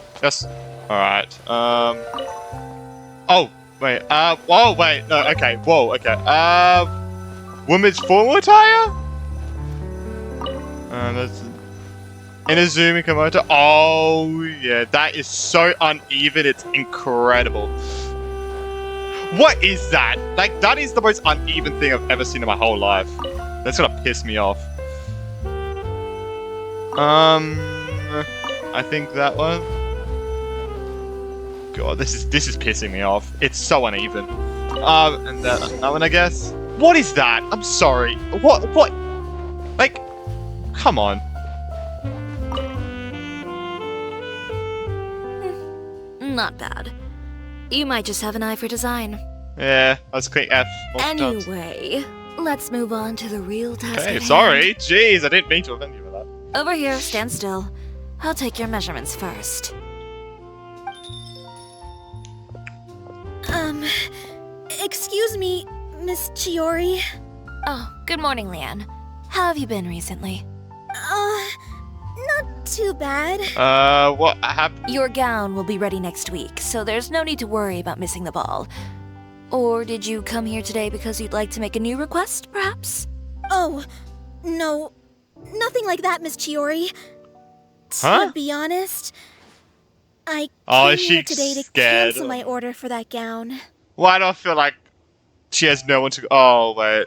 S1: Alright, Oh, wait, whoa, wait, no, okay, whoa, okay. Women's formal attire? That's... Inazumi Komoto. Oh, yeah, that is so uneven, it's incredible. What is that? Like, that is the most uneven thing I've ever seen in my whole life. That's gonna piss me off. I think that one. God, this is pissing me off. It's so uneven. And that one, I guess. What is that? I'm sorry. What? Like, come on.
S2: Not bad. You might just have an eye for design.
S1: Yeah, let's click F. multiple times.
S2: Anyway, let's move on to the real task.
S1: Okay,
S2: at
S1: sorry. Jeez, I didn't mean to offend you with that.
S2: hand. Over here, stand still. I'll take your measurements first.
S3: Excuse me, Miss Chiori.
S2: Oh, good morning, Leanne. How have you been recently?
S3: Not too bad.
S1: What happened?
S2: Your gown will be ready next week, so there's no need to worry about missing the ball. Or did you come here today because you'd like to make a new request, perhaps?
S3: Oh, no. Nothing like that, Miss Chiori.
S1: Huh?
S3: To be honest, I
S1: Oh,
S3: came
S1: is she
S3: here today to
S1: scared?
S3: cancel my order for that gown.
S1: Why do I feel like she has no one to... Oh, wait.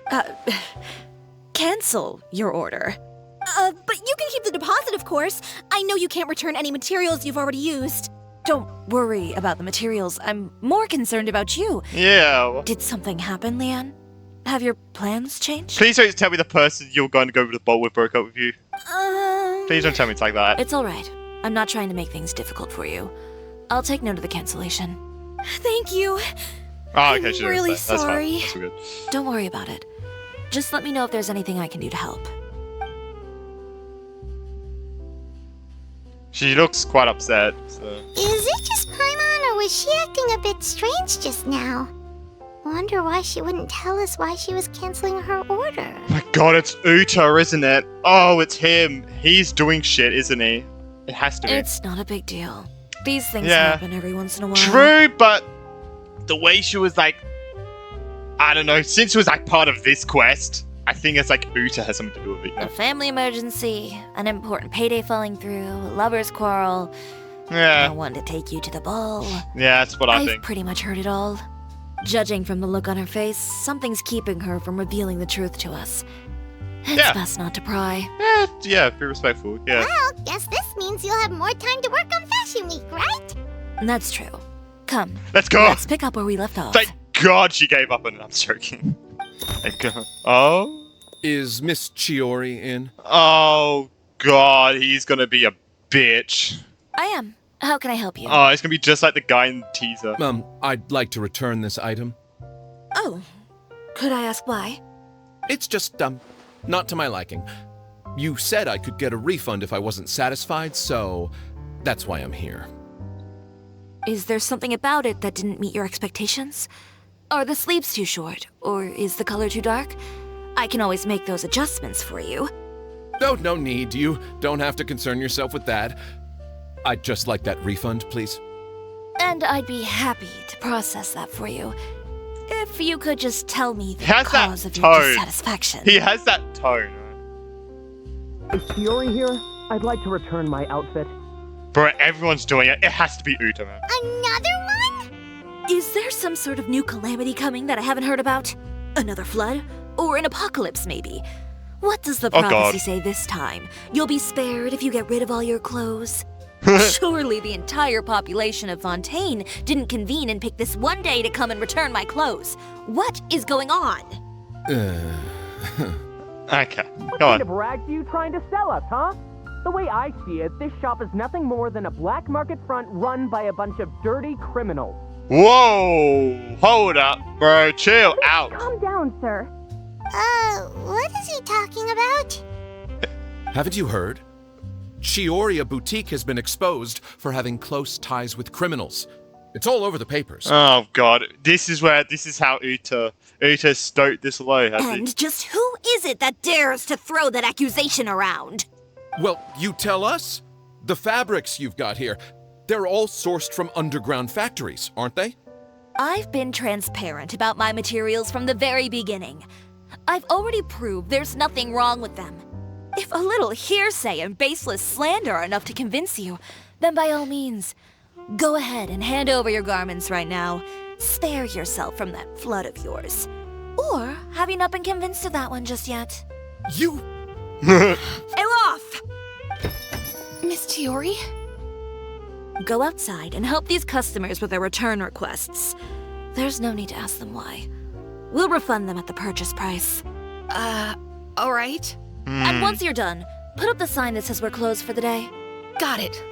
S2: Cancel your order.
S3: But you can keep the deposit, of course. I know you can't return any materials you've already used.
S2: Don't worry about the materials. I'm more concerned about you.
S1: Yeah.
S2: Did something happen, Leanne? Have your plans changed?
S1: Please don't tell me the person you're going to go to the ball with broke up with you. Please don't tell me it's like that.
S2: It's alright. I'm not trying to make things difficult for you. I'll take note of the cancellation. Thank you.
S1: Oh, okay,
S2: I'm
S1: she
S2: really
S1: doesn't say. That's
S2: sorry.
S1: fine. That's all good.
S2: Don't worry about it. Just let me know if there's anything I can do to help.
S1: She looks quite upset. So.
S4: Is it just Paimon, or was she acting a bit strange just now? Wonder why she wouldn't tell us why she was canceling her order.
S1: My God, it's Uta, isn't it? Oh, it's him. He's doing shit, isn't he? It has to be.
S2: It's not a big deal. These things
S1: Yeah.
S2: happen every once in a while.
S1: True, but the way she was like, I don't know, since she was like part of this quest, I think it's like Uta has something to do with it. You
S2: A
S1: know?
S2: family emergency, an important payday falling through, a lover's quarrel, no
S1: Yeah,
S2: one to take you to the ball.
S1: yeah, that's what I
S2: I've
S1: think.
S2: pretty much heard it all. Judging from the look on her face, something's keeping her from revealing the truth to us. It's
S1: Yeah.
S2: best not to pry.
S1: Yeah, be respectful. Yeah.
S4: Well, guess this means you'll have more time to work on Fashion Week, right?
S2: That's true. Come,
S1: Let's go.
S2: let's pick up where we left off.
S1: Thank God she gave up on it. I'm joking. Thank God. Oh.
S7: Is Miss Chiori in?
S1: Oh God, he's gonna be a bitch.
S2: I am. How can I help you?
S1: Oh, it's gonna be just like the guy in the teaser.
S7: I'd like to return this item.
S2: Oh, could I ask why?
S7: It's just, not to my liking. You said I could get a refund if I wasn't satisfied, so that's why I'm here.
S2: Is there something about it that didn't meet your expectations? Are the sleeves too short, or is the color too dark? I can always make those adjustments for you.
S7: No need. You don't have to concern yourself with that. I'd just like that refund, please.
S2: And I'd be happy to process that for you. If you could just tell me the
S1: He has that
S2: cause of your
S1: tone.
S2: dissatisfaction.
S1: He has that tone.
S8: Is Chiori here? I'd like to return my outfit.
S1: Bro, everyone's doing it. It has to be Uta, man.
S4: Another one?
S2: Is there some sort of new calamity coming that I haven't heard about? Another flood? Or an apocalypse, maybe? What does the
S1: Oh, God.
S2: prophecy say this time? You'll be spared if you get rid of all your clothes? Surely the entire population of Fontaine didn't convene and pick this one day to come and return my clothes. What is going on?
S1: Okay,
S8: What
S1: go
S8: kind
S1: on.
S8: of rags are you trying to sell us, huh? The way I see it, this shop is nothing more than a black market front run by a bunch of dirty criminals.
S1: Whoa! Hold up, bro. Chill out.
S8: Calm down, sir.
S4: What is he talking about?
S7: Haven't you heard? Chiori Boutique has been exposed for having close ties with criminals. It's all over the papers.
S1: Oh God, this is how Uta stoked this low, has he?
S2: And just who is it that dares to throw that accusation around?
S7: Well, you tell us. The fabrics you've got here, they're all sourced from underground factories, aren't they?
S2: I've been transparent about my materials from the very beginning. I've already proved there's nothing wrong with them. If a little hearsay and baseless slander are enough to convince you, then by all means, go ahead and hand over your garments right now. Spare yourself from that flood of yours. Or have you not been convinced of that one just yet?
S7: You...
S2: Elof!
S5: Miss Chiori?
S2: Go outside and help these customers with their return requests. There's no need to ask them why. We'll refund them at the purchase price.
S5: Alright.
S2: And once you're done, put up the sign that says we're closed for the day.
S5: Got it.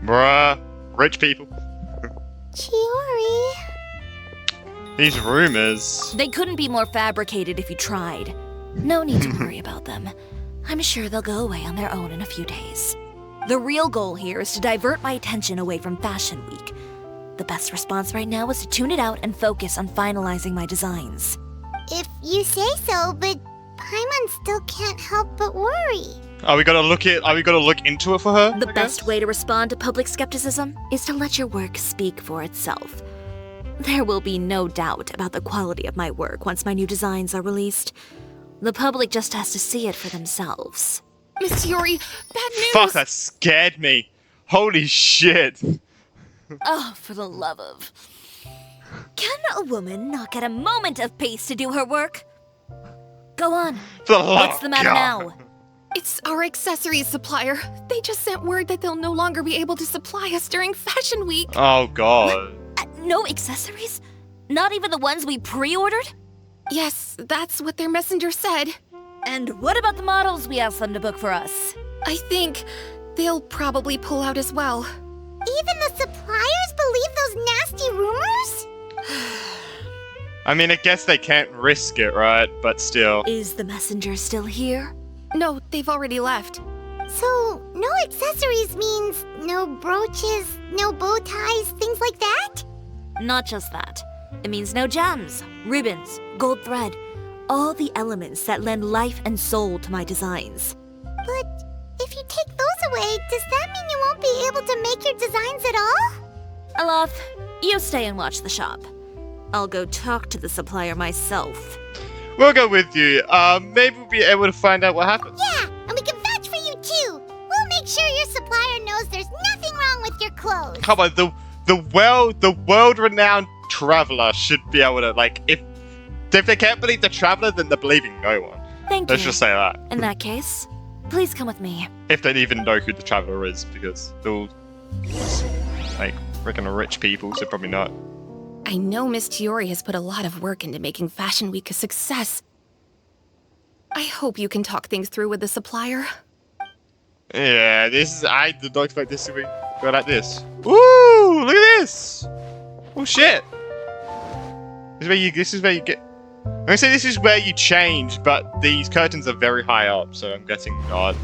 S1: Bruh, rich people.
S4: Chiori.
S1: These rumors.
S2: They couldn't be more fabricated if you tried. No need to worry about them. I'm sure they'll go away on their own in a few days. The real goal here is to divert my attention away from Fashion Week. The best response right now is to tune it out and focus on finalizing my designs.
S4: If you say so, but Paimon still can't help but worry.
S1: Are we gonna look into it for her?
S2: The
S1: I
S2: best
S1: guess?
S2: way to respond to public skepticism is to let your work speak for itself. There will be no doubt about the quality of my work once my new designs are released. The public just has to see it for themselves.
S5: Miss Chiori, bad news!
S1: Fuck, that scared me. Holy shit.
S2: Oh, for the love of... Can a woman not get a moment of peace to do her work? Go on.
S1: For the love
S2: What's the
S1: of
S2: matter
S1: God.
S2: now?
S9: It's our accessories supplier. They just sent word that they'll no longer be able to supply us during Fashion Week.
S1: Oh god.
S2: No accessories? Not even the ones we pre-ordered?
S9: Yes, that's what their messenger said.
S2: And what about the models we asked them to book for us?
S9: I think they'll probably pull out as well.
S4: Even the suppliers believe those nasty rumors?
S1: I mean, I guess they can't risk it, right? But still.
S2: Is the messenger still here?
S9: No, they've already left.
S4: So, no accessories means no brooches, no bow ties, things like that?
S2: Not just that. It means no gems, ribbons, gold thread, all the elements that lend life and soul to my designs.
S4: But if you take those away, does that mean you won't be able to make your designs at all?
S2: Aloth, you stay and watch the shop. I'll go talk to the supplier myself.
S1: We'll go with you. Maybe we'll be able to find out what happened.
S4: Yeah, and we can vouch for you too. We'll make sure your supplier knows there's nothing wrong with your clothes.
S1: Come on, the world-renowned traveler should be able to, like, if they can't believe the traveler, then they're believing no one.
S2: Thank
S1: Let's
S2: you.
S1: just say that.
S2: In that case, please come with me.
S1: If they even know who the traveler is, because they're all like freaking rich people, so probably not.
S9: I know Miss Chiori has put a lot of work into making Fashion Week a success. I hope you can talk things through with the supplier.
S1: Yeah, I did not expect this to go like this. Ooh, look at this! Oh shit! This is where you get. I'm gonna say this is where you change, but these curtains are very high up, so I'm guessing not.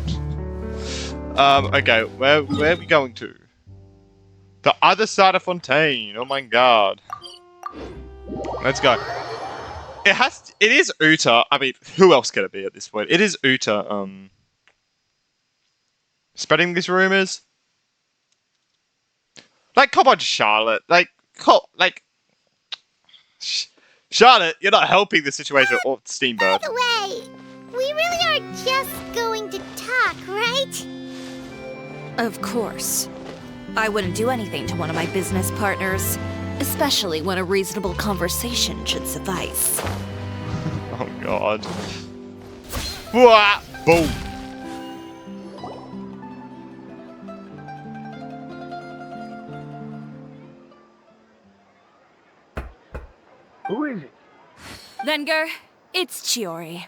S1: Okay, where are we going to? The other side of Fontaine. Oh my god. Let's go. It is Uta. I mean, who else could it be at this point? It is Uta. Spreading these rumors. Like, come on, Charlotte. Charlotte, you're not helping the situation. Or
S4: By
S1: Steamboat.
S4: the way, we really are just going to talk, right?
S2: Of course. I wouldn't do anything to one of my business partners, especially when a reasonable conversation should suffice.
S1: Oh god. Wah! Boom.
S10: Who is it?
S2: Venger, it's Chiori.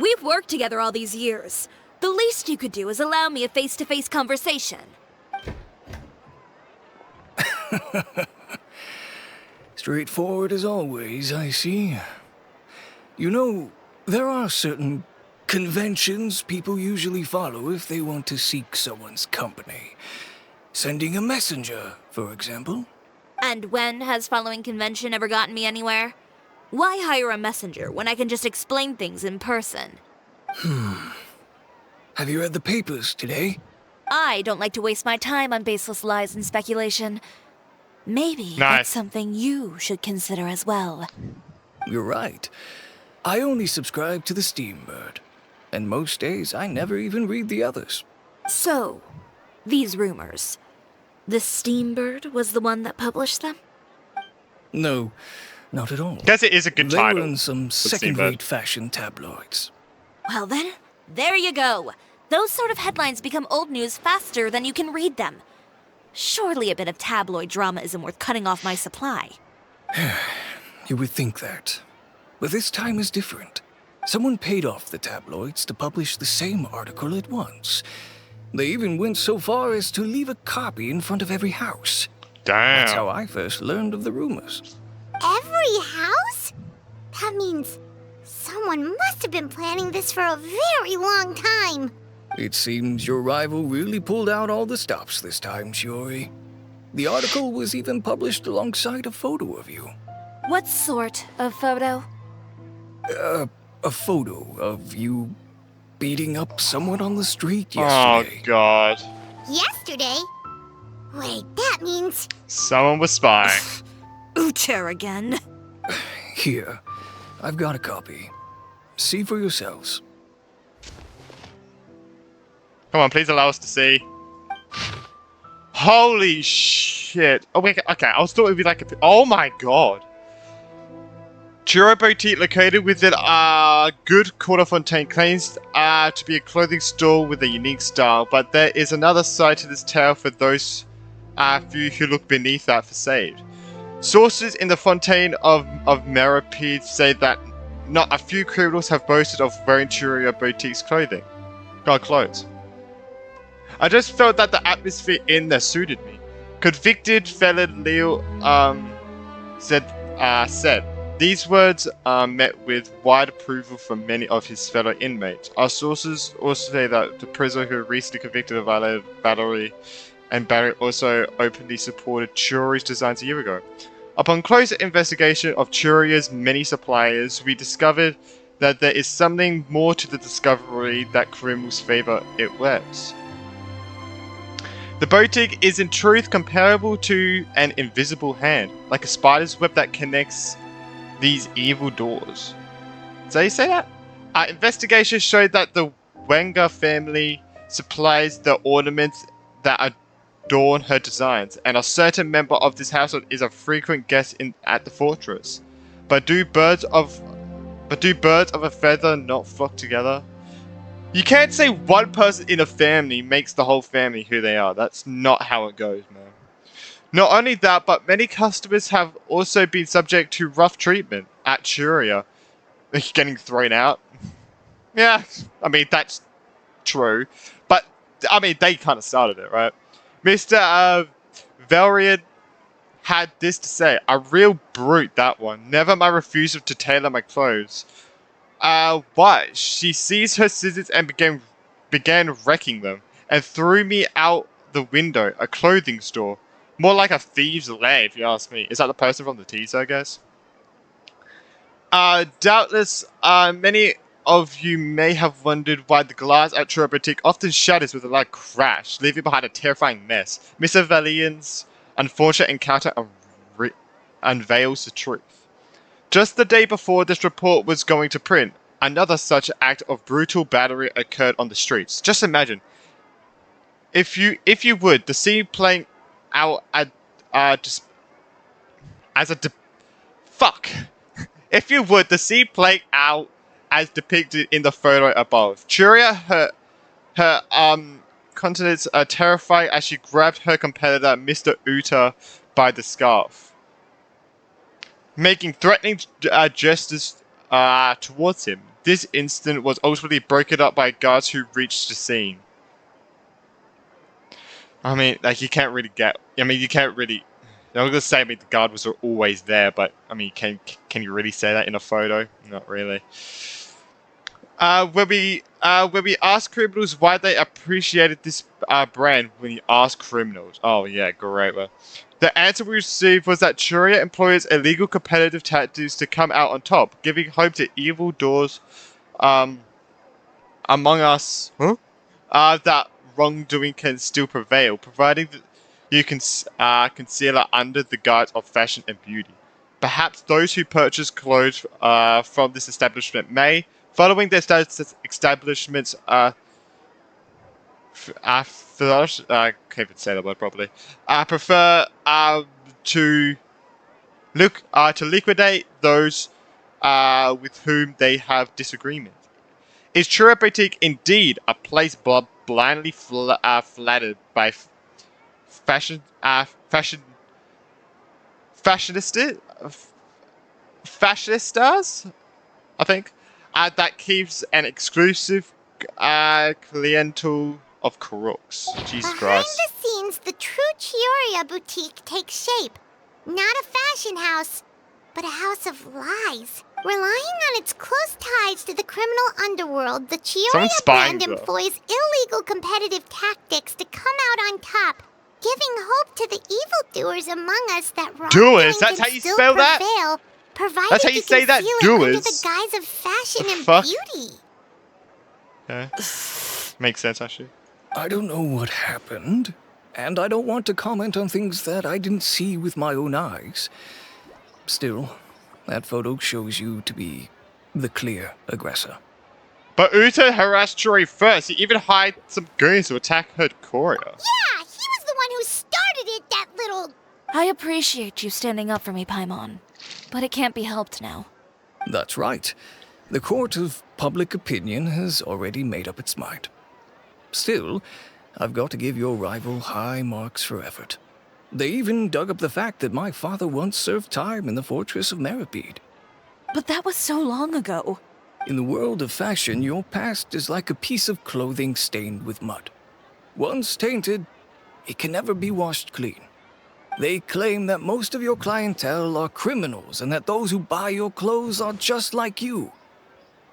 S2: We've worked together all these years. The least you could do is allow me a face-to-face conversation.
S10: Straightforward as always, I see. You know, there are certain conventions people usually follow if they want to seek someone's company. Sending a messenger, for example.
S2: And when has following convention ever gotten me anywhere? Why hire a messenger when I can just explain things in person?
S10: Have you read the papers today?
S2: I don't like to waste my time on baseless lies and speculation. Maybe
S1: Nice.
S2: that's something you should consider as well.
S10: You're right. I only subscribe to the Steambird. And most days I never even read the others.
S2: So, these rumors. The Steambird was the one that published them?
S10: No, not at all.
S1: Guess it is a good
S10: They
S1: title.
S10: were in some second-rate fashion tabloids.
S2: Well then, there you go. Those sort of headlines become old news faster than you can read them. Surely a bit of tabloid drama isn't worth cutting off my supply.
S10: You would think that. But this time is different. Someone paid off the tabloids to publish the same article at once. They even went so far as to leave a copy in front of every house. That's how
S1: Damn.
S10: I first learned of the rumors.
S4: Every house? That means someone must have been planning this for a very long time.
S10: It seems your rival really pulled out all the stops this time, Chiori. The article was even published alongside a photo of you.
S2: What sort of photo?
S10: A photo of you beating up someone on the street
S1: Oh
S10: yesterday.
S1: god.
S4: Yesterday? Wait, that means...
S1: Someone was spying.
S2: Uter again.
S10: Here, I've got a copy. See for yourselves.
S1: Come on, please allow us to see. Holy shit. Oh, wait, okay, I was thought it would be like a... Oh my god. Chiori Boutique, located within a good quarter Fontaine, claims to be a clothing store with a unique style, but there is another side to this tale for those few who look beneath that facade. Sources in the Fontaine of Meripede say that not a few criminals have boasted of wearing Chiori Boutique's clothes. I just felt that the atmosphere in there suited me. Convicted felon Leo said. These words are met with wide approval from many of his fellow inmates. Our sources also say that the prisoner who recently convicted of violated battery also openly supported Chiori's designs a year ago. Upon closer investigation of Chiori's many suppliers, we discovered that there is something more to the discovery that criminals favor it wears. The boutique is in truth comparable to an invisible hand, like a spider's web that connects these evil doors. So you say that? Investigations showed that the Wenger family supplies the ornaments that adorn her designs, and a certain member of this household is a frequent guest at the fortress. But do birds of a feather not flock together? You can't say one person in a family makes the whole family who they are. That's not how it goes, man. Not only that, but many customers have also been subject to rough treatment at Chiori. They're getting thrown out. Yeah, I mean, that's true. But, I mean, they kind of started it, right? Mr. Valrian had this to say. A real brute, that one. Never my refusal to tailor my clothes. What? She seized her scissors and began wrecking them, and threw me out the window, a clothing store. More like a thieves' lair, if you ask me. Is that the person from the teaser, I guess? Doubtless, many of you may have wondered why the glass at Chiori Boutique often shatters with a loud crash, leaving behind a terrifying mess. Mr. Valian's unfortunate encounter unveils the truth. Just the day before this report was going to print, another such act of brutal battery occurred on the streets. Just imagine, if you would, the scene playing out if you would, the scene playing out as depicted in the photo above. Chiori, her countenance terrified as she grabbed her competitor, Mr. Uta, by the scarf, making threatening gestures towards him. This incident was ultimately broken up by guards who reached the scene. I mean, like, you can't really I'm gonna say, I mean, the guard was always there, but, I mean, can you really say that in a photo? Not really. When we asked criminals why they appreciated this brand, when you ask criminals. Oh, yeah, great. Well, the answer we received was that Chiori employs illegal competitive tactics to come out on top, giving hope to evil doors among us that wrongdoing can still prevail, providing that you can conceal it under the guise of fashion and beauty. Perhaps those who purchase clothes from this establishment may, following their establishment's I can't even say that word properly. Prefer to liquidate those with whom they have disagreement. Is Chiori Boutique indeed a place blindly flattered by fashionistas, I think, that keeps an exclusive clientele of crooks? Jesus Christ.
S4: Behind the scenes, the true Chiori Boutique takes shape. Not a fashion house, but a house of lies. Relying on its close ties to the criminal underworld, the Chiori brand employs illegal competitive tactics to come out on top, giving hope to the evildoers among us that wrongdoing
S1: That's how
S4: can
S1: you
S4: still
S1: spell that?
S4: prevail, provided
S1: That's how you say that,
S4: under
S1: doers?
S4: the guise of fashion and
S1: fuck?
S4: beauty.
S1: Yeah. Makes sense, actually.
S10: I don't know what happened, and I don't want to comment on things that I didn't see with my own eyes. Still, that photo shows you to be the clear aggressor.
S1: But Uta harassed Chiori first. He even hired some goons to attack her courier.
S4: Yeah, he was the one who started it, that little...
S2: I appreciate you standing up for me, Paimon. But it can't be helped now.
S10: That's right. The court of public opinion has already made up its mind. Still, I've got to give your rival high marks for effort. They even dug up the fact that my father once served time in the fortress of Meripede.
S2: But that was so long ago.
S10: In the world of fashion, your past is like a piece of clothing stained with mud. Once tainted, it can never be washed clean. They claim that most of your clientele are criminals and that those who buy your clothes are just like you.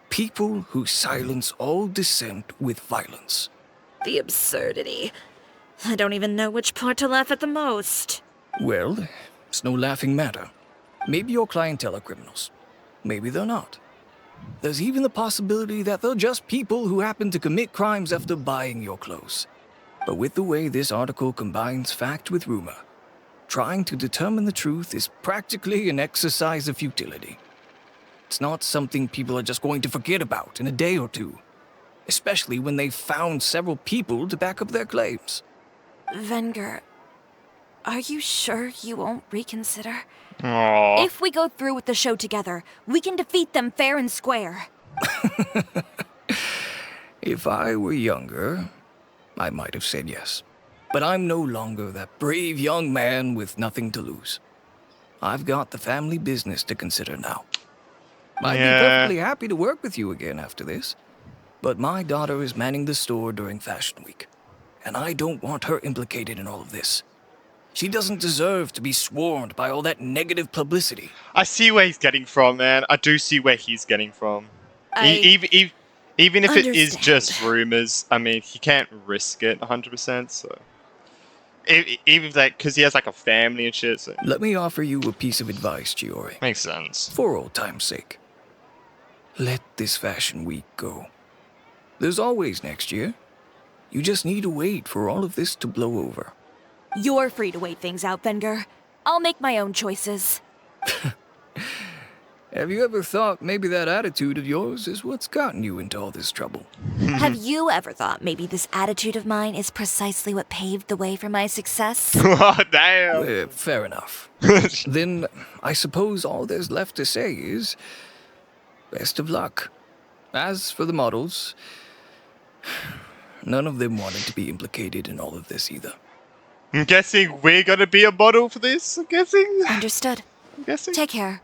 S10: People who silence all dissent with violence.
S2: The absurdity. I don't even know which part to laugh at the most.
S10: Well, it's no laughing matter. Maybe your clientele are criminals. Maybe they're not. There's even the possibility that they're just people who happen to commit crimes after buying your clothes. But with the way this article combines fact with rumor, trying to determine the truth is practically an exercise of futility. It's not something people are just going to forget about in a day or two, especially when they've found several people to back up their claims.
S2: Venger, are you sure you won't reconsider?
S1: Aww.
S2: If we go through with the show together, we can defeat them fair and square.
S10: If I were younger, I might have said yes. But I'm no longer that brave young man with nothing to lose. I've got the family business to consider now. I'd be perfectly happy to work with you again after this. But my daughter is manning the store during Fashion Week, and I don't want her implicated in all of this. She doesn't deserve to be swarmed by all that negative publicity.
S1: I see where he's getting from, man. I do see where he's getting from. Even if it is just rumors, I mean, he can't risk it 100%, so... Even like, because he has like a family and shit, so...
S10: Let me offer you a piece of advice, Chiori.
S1: Makes sense.
S10: For old time's sake. Let this Fashion Week go. There's always next year. You just need to wait for all of this to blow over.
S2: You're free to wait things out, Venger. I'll make my own choices.
S10: Have you ever thought maybe that attitude of yours is what's gotten you into all this trouble?
S2: Have you ever thought maybe this attitude of mine is precisely what paved the way for my success?
S1: Oh, damn.
S10: Fair enough. Then I suppose all there's left to say is... best of luck. As for the models... none of them wanted to be implicated in all of this either.
S1: I'm guessing we're gonna be a model for this, I'm guessing?
S2: Understood.
S1: I'm guessing.
S2: Take care.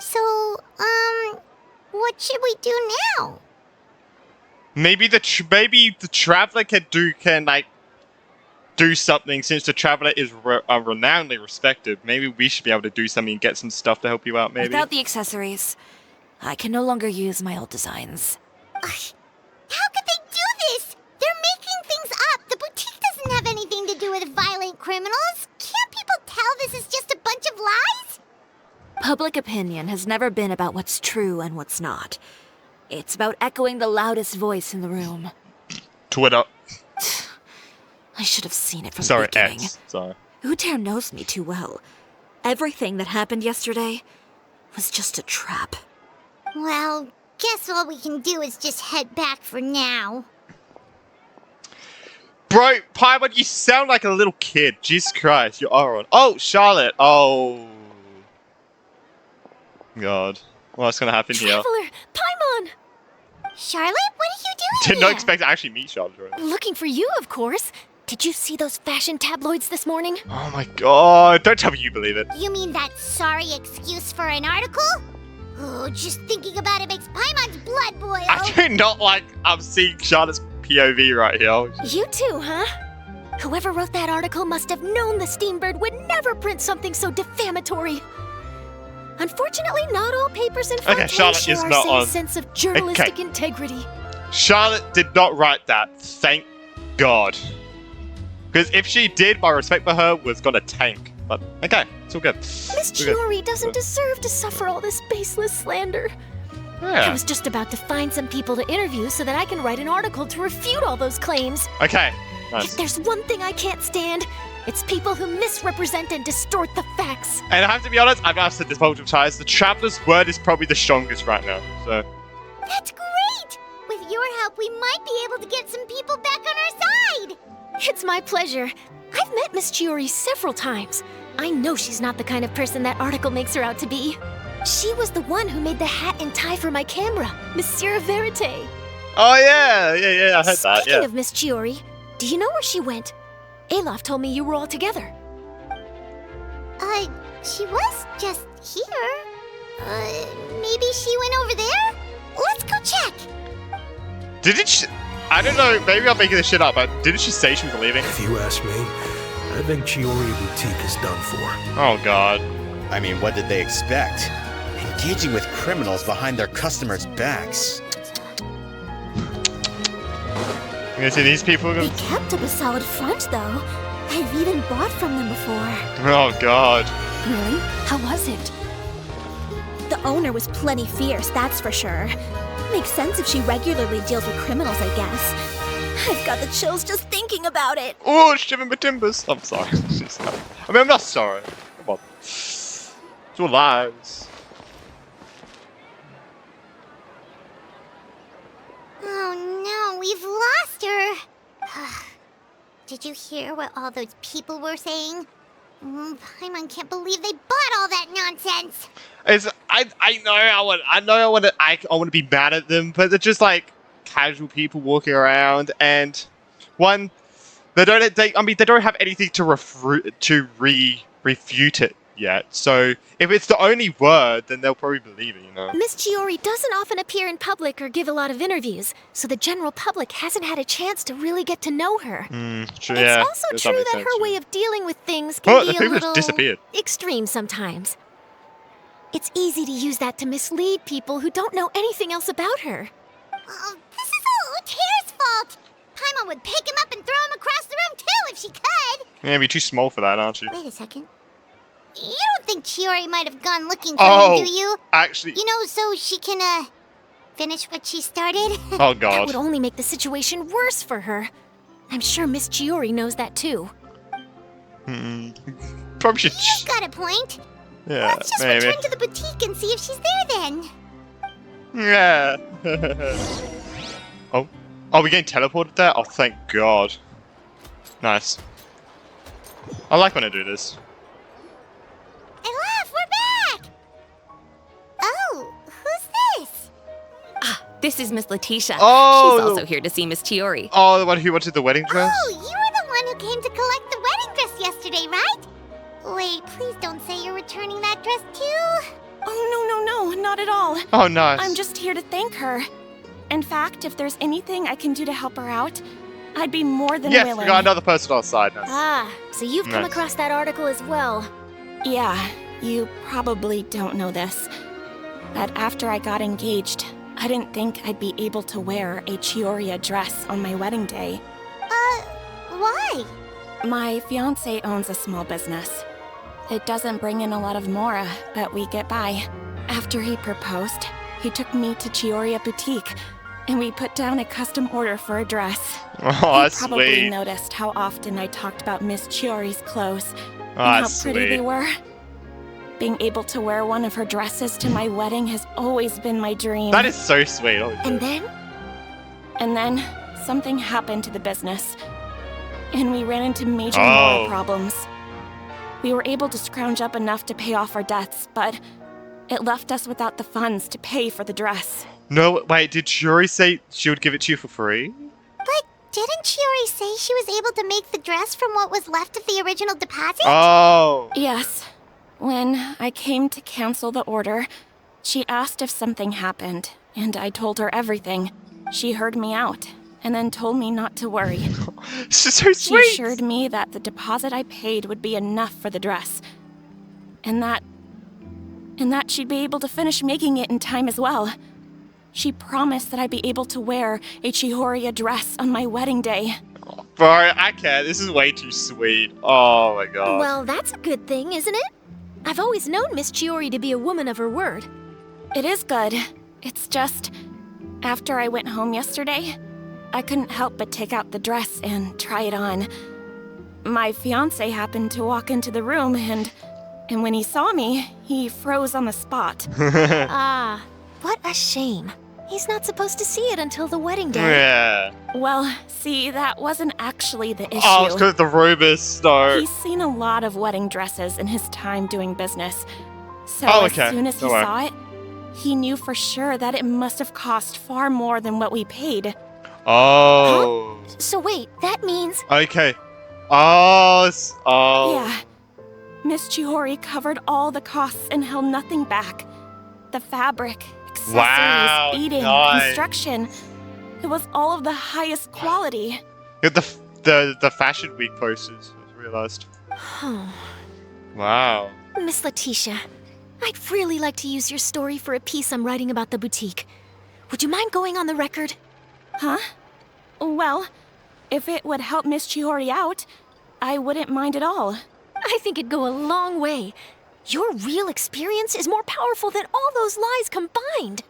S4: So, what should we do now?
S1: Maybe the traveler can like do something, since the traveler is renownedly respected. Maybe we should be able to do something and get some stuff to help you out. Maybe
S2: without the accessories, I can no longer use my old designs.
S4: How could they do this? They're making things up. The boutique doesn't have anything to do with violent criminals. Can't people tell this is just a bunch of lies?
S2: Public opinion has never been about what's true and what's not. It's about echoing the loudest voice in the room.
S1: Twitter.
S2: I should have seen it from the beginning.
S1: X. Sorry.
S2: Uter knows me too well. Everything that happened yesterday was just a trap.
S4: Well, guess all we can do is just head back for now.
S1: Bro, Paimon, you sound like a little kid. Jesus Christ, you are on. Oh, Charlotte. Oh. God. What's gonna happen here?
S3: Traveler! Paimon!
S4: Charlotte, what are you doing
S1: Did
S4: here?
S1: not expect to actually meet Charlotte. Right?
S3: Looking for you, of course. Did you see those fashion tabloids this morning?
S1: Oh my God! Don't tell me you believe it.
S4: You mean that sorry excuse for an article? Oh, just thinking about it makes Paimon's blood boil.
S1: I do not like I'm seeing Charlotte's POV right here.
S3: You too, huh? Whoever wrote that article must have known the Steambird would never print something so defamatory. Unfortunately, not all papers in Fontaine
S1: Charlotte
S3: share
S1: is
S3: our
S1: not
S3: same
S1: on.
S3: sense of journalistic integrity.
S1: Charlotte did not write that. Thank God. Because if she did, my respect for her was gonna tank. But okay, it's all good.
S3: Miss Chiori doesn't deserve to suffer all this baseless slander.
S1: Yeah.
S3: I was just about to find some people to interview so that I can write an article to refute all those claims.
S1: Okay.
S3: If
S1: Nice.
S3: there's one thing I can't stand, it's people who misrepresent and distort the facts.
S1: And I have to be honest, I've said this multiple times. The Traveler's word is probably the strongest right now. So.
S4: That's great! With your help, we might be able to get some people back on our side!
S11: It's my pleasure. I've met Miss Chiori several times. I know she's not the kind of person that article makes her out to be. She was the one who made the hat and tie for my camera, Monsieur Verite.
S1: Oh yeah, I heard that.
S11: Speaking
S1: Yeah.
S11: of Miss Chiori, do you know where she went? Alof told me you were all together.
S4: She was just here. Maybe she went over there? Let's go check.
S1: Didn't she? I don't know. Maybe I'm making this shit up, but didn't she say she was leaving?
S10: If you ask me, I think Chiori Boutique is done for.
S1: Oh god.
S12: I mean, what did they expect? Engaging with criminals behind their customers' backs.
S1: You gonna see these people?
S4: They kept up a solid front, though. I've even bought from them before.
S1: Oh god.
S11: Really? How was it?
S3: The owner was plenty fierce, that's for sure. Makes sense if she regularly deals with criminals, I guess. I've got the chills just thinking about it.
S1: Oh, shivering my timbers. I'm sorry. I mean, I'm not sorry. Come on. It's all lies.
S4: Oh no, we've lost her. Did you hear what all those people were saying? Paimon can't believe they bought all that nonsense.
S1: I want to be mad at them, but they're just like casual people walking around, and they don't have anything to refute it yet. So if it's the only word, then they'll probably believe it, you know.
S11: Miss Chiori doesn't often appear in public or give a lot of interviews, so the general public hasn't had a chance to really get to know her.
S1: True,
S11: It's also true that her way of dealing with things can be a little extreme sometimes. It's easy to use that to mislead people who don't know anything else about her.
S4: Oh, this is all Uter's fault. Paimon would pick him up and throw him across the room too if she could.
S1: Yeah, you're too small for that, aren't you?
S4: Wait a second. You don't think Chiori might have gone looking for him, do you?
S1: Actually...
S4: You know, so she can, finish what she started?
S1: Oh, God.
S11: That would only make the situation worse for her. I'm sure Miss Chiori knows that, too.
S1: Probably should...
S4: You've got a point.
S1: Yeah,
S4: Let's just
S1: maybe.
S4: return to the boutique and see if she's there then.
S1: Yeah. Oh, we getting teleported there? Oh, thank God. Nice. I like when I do this.
S4: Alof, we're back! Oh, who's this?
S9: This is Miss Letitia.
S1: Oh!
S9: She's also here to see Miss Chiori.
S1: Oh, the one who wanted the wedding dress?
S4: Oh, you were the one who came to collect the wedding dress yesterday, right? Wait, please don't say you're returning that dress too.
S9: Oh, no, not at all.
S1: Oh, nice.
S9: I'm just here to thank her. In fact, if there's anything I can do to help her out, I'd be more than willing.
S1: Yes, we got another person on side now.
S11: Ah, so you've come across that article as well.
S9: Yeah, you probably don't know this, but after I got engaged, I didn't think I'd be able to wear a Chiori dress on my wedding day.
S4: Why?
S9: My fiancé owns a small business. It doesn't bring in a lot of mora, but we get by. After he proposed, he took me to Chiori Boutique, and we put down a custom order for a dress.
S1: Oh, that's
S9: You probably
S1: sweet.
S9: noticed how often I talked about Miss Chiori's clothes and
S1: Oh,
S9: how
S1: that's
S9: pretty they
S1: sweet.
S9: were. Being able to wear one of her dresses to my wedding has always been my dream.
S1: That is so sweet. Oh,
S11: And then?
S9: And then something happened to the business, and we ran into major
S1: Oh.
S9: moral problems. We were able to scrounge up enough to pay off our debts, but it left us without the funds to pay for the dress.
S1: No, wait, did Chiori say she would give it to you for free?
S4: But didn't Chiori say she was able to make the dress from what was left of the original deposit?
S1: Oh.
S9: Yes. When I came to cancel the order, she asked if something happened, and I told her everything. She heard me out, and then told me not to worry.
S1: This is so
S9: She
S1: sweet.
S9: assured me that the deposit I paid would be enough for the dress, and that she'd be able to finish making it in time as well. She promised that I'd be able to wear a Chiori dress on my wedding day.
S1: Bro, I can't. This is way too sweet. Oh my God.
S11: Well, that's a good thing, isn't it? I've always known Miss Chiori to be a woman of her word.
S9: It is good. It's just, after I went home yesterday, I couldn't help but take out the dress and try it on. My fiancé happened to walk into the room, and when he saw me, he froze on the spot.
S11: Ah, what a shame. He's not supposed to see it until the wedding day.
S1: Yeah.
S9: Well, see, that wasn't actually the issue.
S1: Oh, it's because of the rumors, though.
S9: He's seen a lot of wedding dresses in his time doing business. So
S1: okay.
S9: as soon as he saw it, he knew for sure that it must have cost far more than what we paid.
S1: Oh.
S11: Huh? So wait, that means...
S1: Okay. Oh.
S9: Yeah. Miss Chiori covered all the costs and held nothing back. The fabric, accessories, beading, construction. It was all of the highest quality.
S1: The Fashion Week posters, I realized. Wow.
S11: Miss Letitia, I'd really like to use your story for a piece I'm writing about the boutique. Would you mind going on the record?
S9: Huh? Well, if it would help Miss Chiori out, I wouldn't mind at all.
S11: I think it'd go a long way. Your real experience is more powerful than all those lies combined.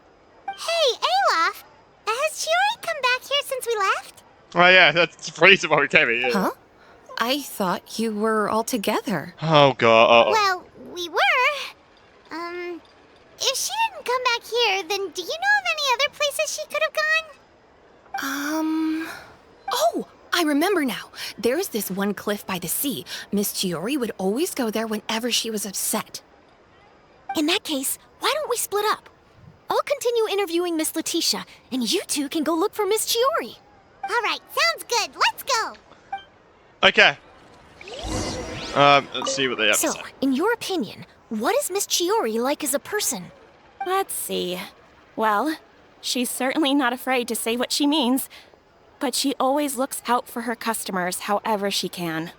S4: Hey, Olaf! Has Chiori come back here since we left?
S1: Oh yeah, that's the reason why we came here.
S5: Huh? I thought you were all together.
S1: Oh god.
S4: Well, we were. If she didn't come back here, then do you know of any other places she could have gone?
S5: Oh, I remember now. There's this one cliff by the sea. Miss Chiori would always go there whenever she was upset.
S11: In that case, why don't we split up? I'll continue interviewing Miss Letitia, and you two can go look for Miss Chiori.
S4: All right, sounds good. Let's go.
S1: Okay. Let's see what they have to
S11: So,
S1: say.
S11: in your opinion, what is Miss Chiori like as a person?
S9: Let's see. Well, she's certainly not afraid to say what she means, but she always looks out for her customers however she can.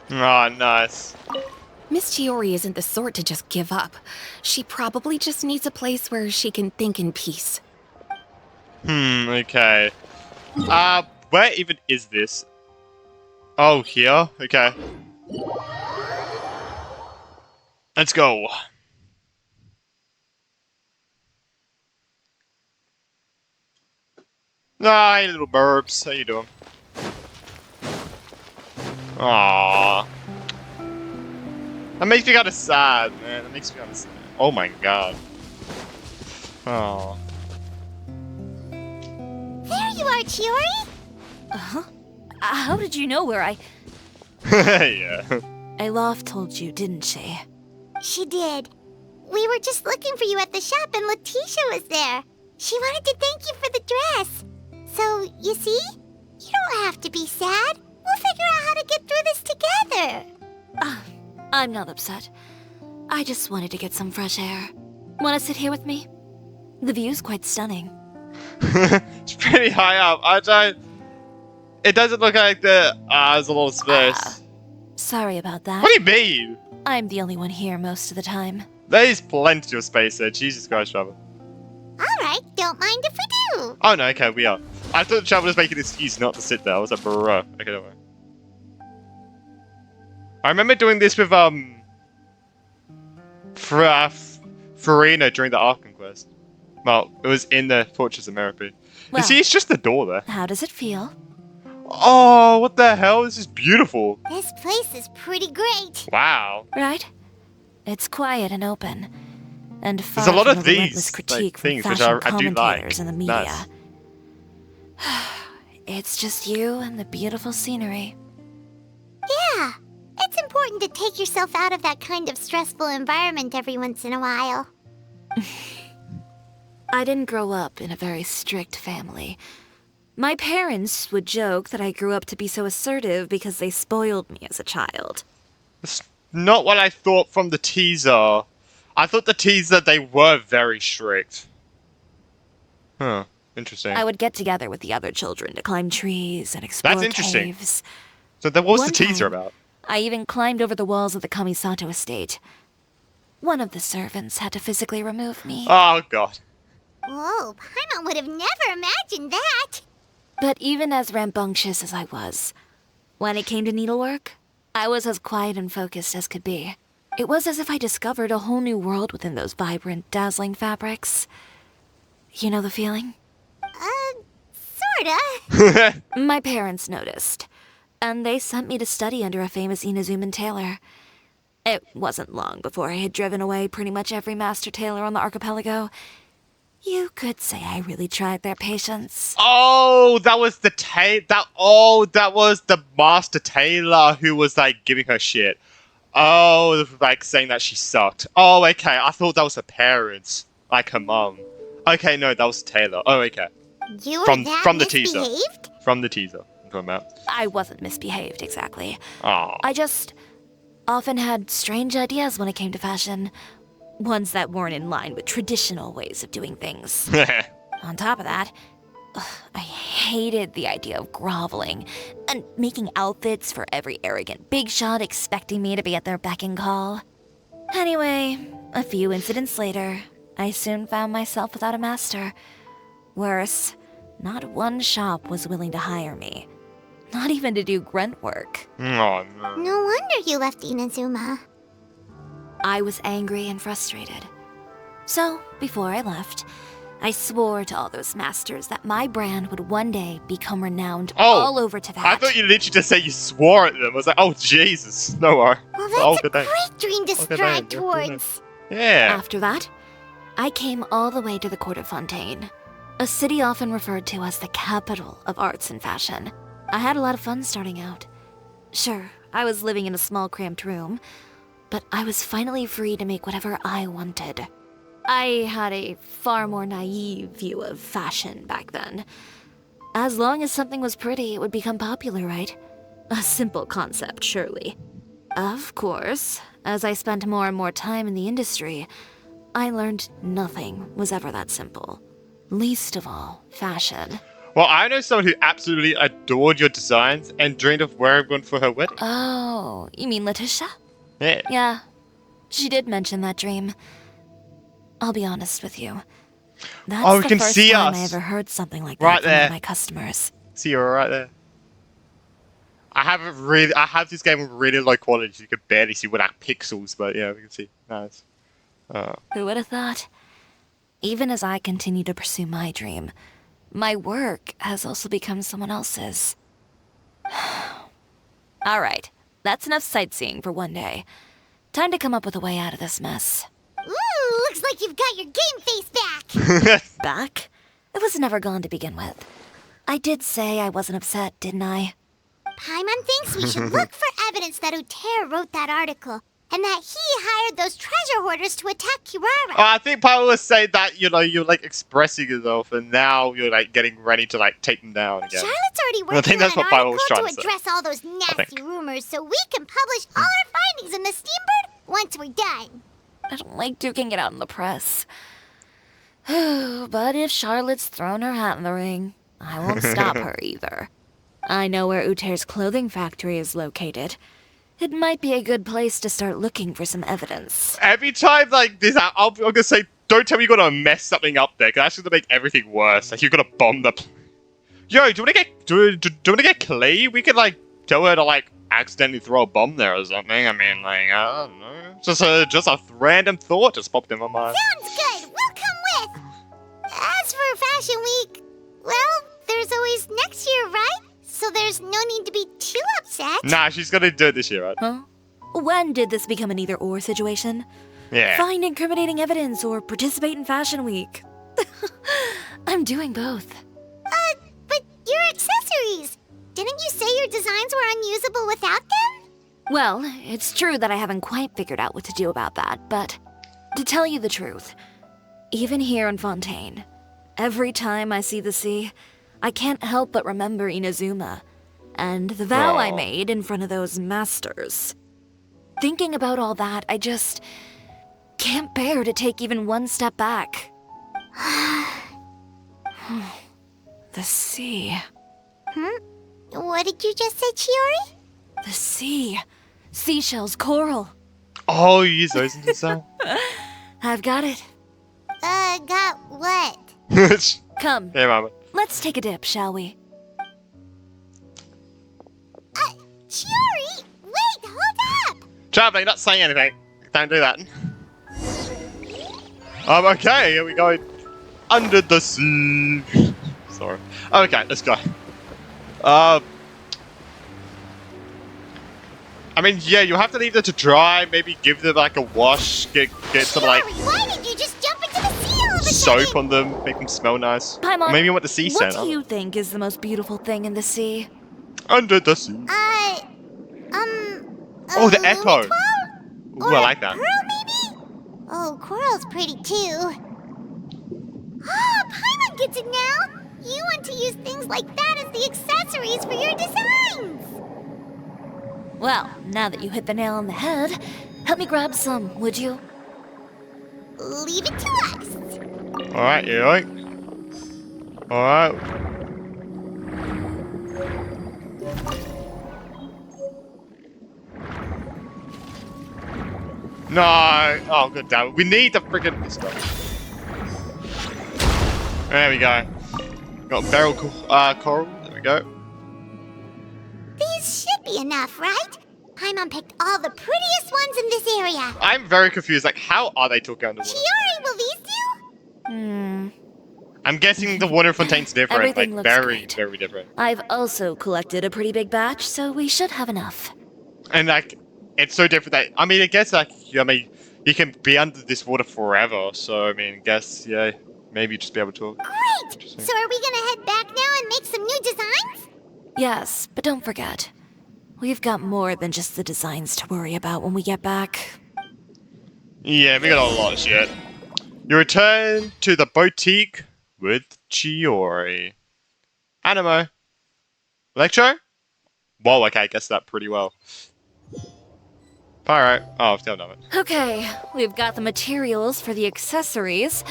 S1: Oh, nice.
S5: Miss Chiori isn't the sort to just give up. She probably just needs a place where she can think in peace.
S1: Okay. Where even is this? Oh, here? Okay. Let's go. Hi, little burbs. How you doing? Aww. That makes me kind of sad, man. That makes me kind of sad. Oh my god. Oh.
S4: There you are, Chiori.
S2: Uh-huh. How did you know where I...
S1: Yeah.
S2: Alof told you, didn't she?
S4: She did. We were just looking for you at the shop and Letitia was there. She wanted to thank you for the dress. So, you see? You don't have to be sad. We'll figure out how to get through this together.
S2: I'm not upset. I just wanted to get some fresh air. Want to sit here with me? The view's quite stunning.
S1: It's pretty high up. It doesn't look like there's a lot of space.
S2: Sorry about that.
S1: What do you mean?
S2: I'm the only one here most of the time.
S1: There's plenty of space there. Jesus Christ, Trevor.
S4: All right, don't mind if we do.
S1: Oh no, okay, we are. I thought Trevor was making an excuse not to sit there. I was like, bro. Okay, don't worry. I remember doing this with Farina during the Arkham quest. Well, it was in the Fortress of Merope.
S2: Well,
S1: you see, it's just the door there.
S2: How does it feel?
S1: Oh, what the hell? This is beautiful.
S4: This place is pretty great.
S1: Wow.
S2: Right? It's quiet and open. And far
S1: There's a lot
S2: from
S1: of
S2: the
S1: these
S2: relentless critique from
S1: things which
S2: fashion
S1: I do like.
S2: commentators in the media.
S1: Nice.
S2: It's just you and the beautiful scenery.
S4: Yeah, it's important to take yourself out of that kind of stressful environment every once in a while.
S2: I didn't grow up in a very strict family. My parents would joke that I grew up to be so assertive because they spoiled me as a child.
S1: That's not what I thought from the teaser. I thought the teaser they were very strict. Huh. Interesting.
S2: I would get together with the other children to climb trees and explore
S1: That's interesting.
S2: caves.
S1: So then what was
S2: One
S1: the teaser
S2: time,
S1: about?
S2: I even climbed over the walls of the Kamisato estate. One of the servants had to physically remove me.
S1: Oh god.
S4: Whoa, Paimon would have never imagined that.
S2: But even as rambunctious as I was, when it came to needlework, I was as quiet and focused as could be. It was as if I discovered a whole new world within those vibrant, dazzling fabrics. You know the feeling?
S4: Sorta.
S2: My parents noticed, and they sent me to study under a famous Inazuman tailor. It wasn't long before I had driven away pretty much every master tailor on the archipelago. You could say I really tried their patience.
S1: Oh, that was the that was the master tailor who was like giving her shit. Oh, like saying that she sucked. Oh, okay. I thought that was her parents, like her mom. Okay, no, that was Taylor. Oh, okay.
S4: You were
S1: From the teaser.
S4: misbehaved?
S1: From the teaser. I'm talking about.
S2: I wasn't misbehaved exactly.
S1: Oh.
S2: I just often had strange ideas when it came to fashion. Ones that weren't in line with traditional ways of doing things. On top of that, I hated the idea of groveling and making outfits for every arrogant big shot expecting me to be at their beck and call. Anyway, a few incidents later, I soon found myself without a master. Worse, not one shop was willing to hire me. Not even to do grunt work.
S1: Oh, no.
S4: No wonder you left Inazuma.
S2: I was angry and frustrated. So, before I left, I swore to all those masters that my brand would one day become renowned all over Teyvat.
S1: I thought you literally just said you swore at them. I was like, oh, Jesus. No worry.
S4: Well, that's a great dream to strive towards.
S1: Yeah.
S2: After that, I came all the way to the court of Fontaine, a city often referred to as the capital of arts and fashion. I had a lot of fun starting out. Sure, I was living in a small cramped room, but I was finally free to make whatever I wanted. I had a far more naive view of fashion back then. As long as something was pretty, it would become popular, right? A simple concept, surely. Of course, as I spent more and more time in the industry, I learned nothing was ever that simple. Least of all, fashion.
S1: Well, I know someone who absolutely adored your designs and dreamed of wearing one for her wedding.
S2: Oh, you mean Letitia?
S1: Yeah.
S2: Yeah, she did mention that dream. I'll be honest with you. That's the first time I ever heard something like that from one of my customers.
S1: See you right there. I have this game with really low quality. So you could barely see without pixels, but yeah, we can see. Nice.
S2: Who would have thought? Even as I continue to pursue my dream, my work has also become someone else's. All right, that's enough sightseeing for one day. Time to come up with a way out of this mess.
S4: Ooh, looks like you've got your game face back.
S2: Back? It was never gone to begin with. I did say I wasn't upset, didn't I?
S4: Paimon thinks we should look for evidence that Uter wrote that article, and that he hired those treasure hoarders to attack Kirara.
S1: Oh, I think Paimon was saying that, you're like expressing yourself, and now you're like getting ready to like take them down again.
S4: Charlotte's already working on an article to address all those nasty rumors, so we can publish all our findings in the Steambird once we're done.
S2: I don't like duking it out in the press. But if Charlotte's thrown her hat in the ring, I won't stop her either. I know where Uter's clothing factory is located. It might be a good place to start looking for some evidence.
S1: Every time like this, I'm gonna say, don't tell me you're gonna mess something up there, because that's gonna make everything worse. Like you're gonna bomb the. Yo, do you wanna get Clay? We could like tell her to like accidentally throw a bomb there or something. I mean, like I don't know, just a random thought just popped in my mind.
S4: Sounds good. We'll come with. As for Fashion Week, well, there's always next year, right? So there's no need to be too upset.
S1: Nah, she's gonna do it this year, right?
S2: Huh? When did this become an either-or situation?
S1: Yeah.
S2: Find incriminating evidence or participate in Fashion Week. I'm doing both.
S4: But your accessories! Didn't you say your designs were unusable without them?
S2: Well, it's true that I haven't quite figured out what to do about that, but to tell you the truth, even here in Fontaine, every time I see the sea, I can't help but remember Inazuma, and the vow I made in front of those masters. Thinking about all that, I just can't bear to take even one step back. The sea.
S4: What did you just say, Chiori?
S2: The sea. Seashells, coral.
S1: Oh, you use those in the design?
S2: I've got it.
S4: Got what?
S2: Come.
S1: Hey, Mama.
S2: Let's take a dip, shall we?
S4: Chiori! Wait, hold up!
S1: Traveling, not saying anything. Don't do that. Okay, here we go. Under the sea. Sorry. Okay, let's go. I mean, yeah, you have to leave them to dry. Maybe give them like a wash. Get some like.
S4: Why did you just jump into the sea all of a
S1: soap on them, make them smell nice.
S2: Paimon,
S1: Or maybe you want the sea
S2: what
S1: scent.
S2: do you think is the most beautiful thing in the sea?
S1: Under the sea. Oh, the echo. Ooh, I like that.
S4: Pearl, maybe? Oh, coral's pretty too. Ah, Paimon gets it now! You want to use things like that as the accessories for your designs!
S2: Well, now that you hit the nail on the head, help me grab some, would you?
S4: Leave it to us!
S1: Alright, you like? Alright. No! Oh, good damn it. We need the friggin' stuff. There we go. Got barrel coral. There we go.
S4: These should be enough, right? Paimon picked all the prettiest ones in this area.
S1: I'm very confused. Like, how are they talking underwater?
S4: Chiori, will these do?
S1: I'm guessing the water fontaine's different.
S2: Everything
S1: like,
S2: looks
S1: very,
S2: great.
S1: very different.
S2: I've also collected a pretty big batch, so we should have enough.
S1: And, like, it's so different that... I mean, I guess, like, you can be under this water forever. So, I mean, guess, yeah, maybe just be able to...
S4: Great! So are we gonna head back now and make some new designs?
S2: Yes, but don't forget, we've got more than just the designs to worry about when we get back.
S1: Yeah, we got a lot of shit. You return to the boutique with Chiori. Animo. Electro? Whoa, okay, I guessed that pretty well. Alright. Oh, still know it.
S2: Okay, we've got the materials for the accessories.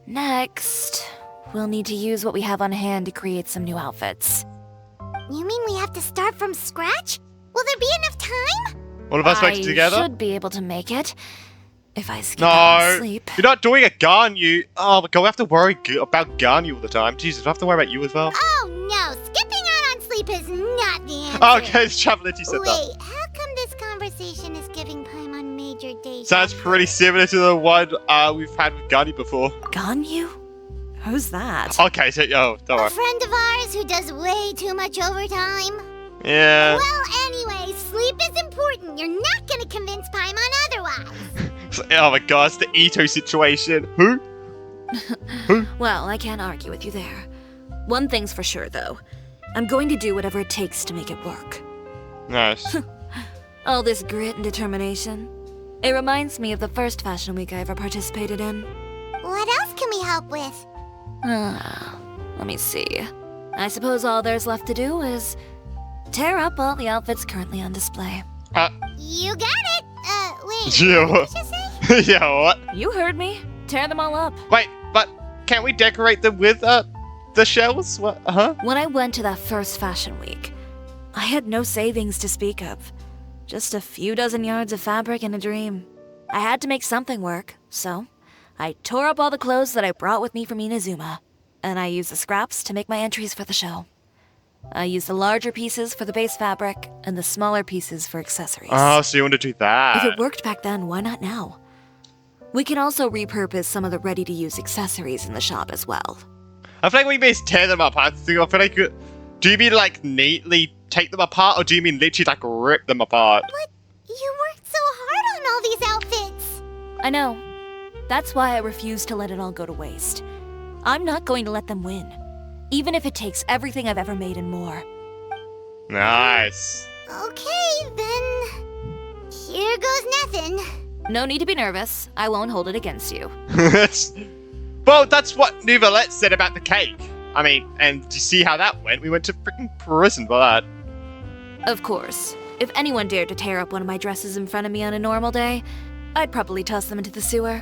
S2: Next, we'll need to use what we have on hand to create some new outfits.
S4: You mean we have to start from scratch? Will there be enough time?
S1: All of us working together?
S2: I should be able to make it. If I skip out on
S1: No,
S2: sleep.
S1: you're not doing a Garnu. Oh my god, we have to worry about Garnu all the time. Jesus, we have to worry about you as well.
S4: Oh no, skipping out on sleep is not the answer.
S1: Okay, it's Travelity said that.
S4: Wait, how come this conversation is giving Paimon major deja
S1: Sounds pretty similar to the one we've had with Garnu before.
S2: Ganyu? Who's that?
S1: Okay, so, don't
S4: A
S1: worry.
S4: friend of ours who does way too much overtime?
S1: Yeah.
S4: Well, anyway, sleep is important. You're not gonna convince Paimon otherwise.
S1: Oh my god, it's the Ito situation. Who?
S2: Well, I can't argue with you there. One thing's for sure, though. I'm going to do whatever it takes to make it work.
S1: Nice.
S2: All this grit and determination. It reminds me of the first fashion week I ever participated in.
S4: What else can we help with?
S2: Let me see. I suppose all there's left to do is tear up all the outfits currently on display.
S4: You got it! Wait,
S1: Yeah,
S4: what did you say?
S1: Yeah, what?
S2: You heard me. Tear them all up.
S1: Wait, but can't we decorate them with, the shells? What?
S2: When I went to that first fashion week, I had no savings to speak of. Just a few dozen yards of fabric and a dream. I had to make something work, so I tore up all the clothes that I brought with me from Inazuma, and I used the scraps to make my entries for the show. I used the larger pieces for the base fabric, and the smaller pieces for accessories.
S1: Oh, so you want to do that?
S2: If it worked back then, why not now? We can also repurpose some of the ready-to-use accessories in the shop as well.
S1: I feel like we may tear them apart. I feel like do you mean like neatly take them apart, or do you mean literally like rip them apart?
S4: But you worked so hard on all these outfits.
S2: I know. That's why I refuse to let it all go to waste. I'm not going to let them win, even if it takes everything I've ever made and more.
S1: Nice.
S4: Okay, then. Here goes nothing.
S2: No need to be nervous. I won't hold it against you.
S1: Well, that's what Nouvellette said about the cake. I mean, and you see how that went? We went to freaking prison for that.
S2: Of course. If anyone dared to tear up one of my dresses in front of me on a normal day, I'd probably toss them into the sewer.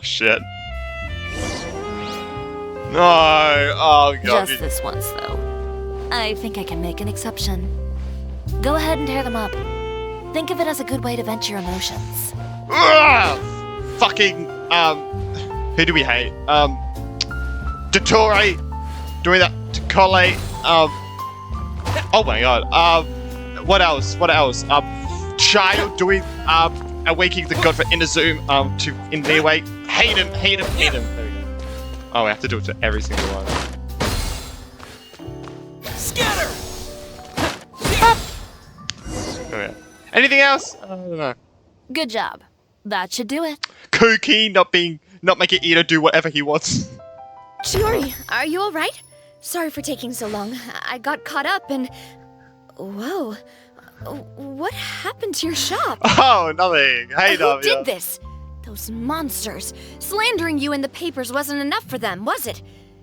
S1: Shit. No. Oh, God.
S2: Just this once, though. I think I can make an exception. Go ahead and tear them up. Think of it as a good way to vent your emotions.
S1: Ugh! Fucking, who do we hate? Dottore doing that to Collate. Oh my god. What else? Child doing, awakening the god for Inazuma, to Inleeway. Hate him. There we go. Oh, we have to do it to every single one.
S6: Scatter!
S1: Oh, yeah. Anything else? I don't know.
S2: Good job. That should do it.
S1: Kooky not being not make it Ito do whatever he wants.
S2: Chiori, are you alright? Sorry for taking so long. I got caught up and... Whoa. What happened to your shop?
S1: Oh, nothing. Hey,
S2: Who did this? Those monsters. Slandering you in the papers wasn't enough for them, was it?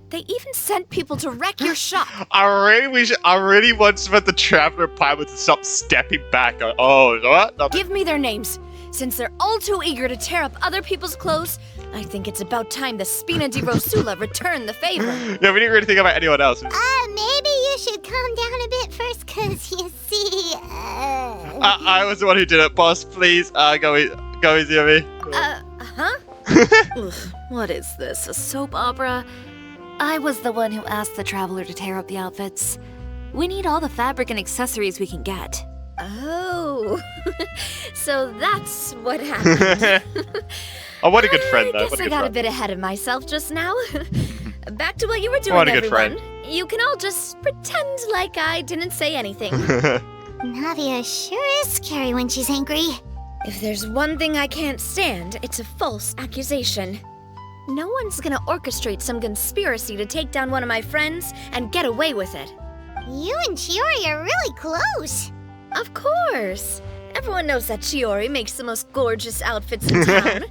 S2: They even sent people to wreck your shop.
S1: I really want the Traveler Pilot to stop stepping back. Oh, what? Nothing.
S2: Give me their names. Since they're all too eager to tear up other people's clothes, I think it's about time the Spina di Rosula return the favor.
S1: Yeah, we didn't really think about anyone else.
S4: Maybe you should calm down a bit first, cause you see,
S1: I was the one who did it, boss. Please, go easy on me.
S2: Ugh, what is this, a soap opera? I was the one who asked the Traveler to tear up the outfits. We need all the fabric and accessories we can get. Oh, so that's what happened.
S1: Oh, what a good friend, though.
S2: I guess I got a bit ahead of myself just now. Back to what you were doing,
S1: what a good
S2: everyone.
S1: friend.
S2: You can all just pretend like I didn't say anything.
S4: Navia sure is scary when she's angry.
S2: If there's one thing I can't stand, it's a false accusation. No one's gonna orchestrate some conspiracy to take down one of my friends and get away with it.
S4: You and Chiori are really close.
S2: Of course. Everyone knows that Chiori makes the most gorgeous outfits in town.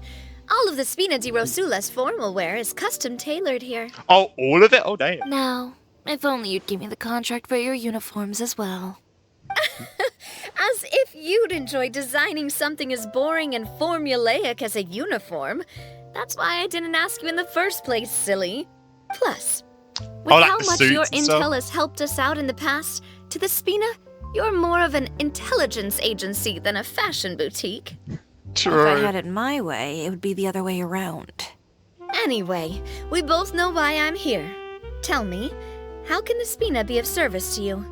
S2: All of the Spina di Rosula's formal wear is custom tailored here.
S1: Oh, all of it? Oh, damn.
S2: Now, if only you'd give me the contract for your uniforms as well. As if you'd enjoy designing something as boring and formulaic as a uniform. That's why I didn't ask you in the first place, silly. Plus, with how much your intel has helped us out in the past, to the Spina, you're more of an intelligence agency than a fashion boutique.
S1: True.
S2: If I had it my way, it would be the other way around. Anyway, we both know why I'm here. Tell me, how can the Spina be of service to you?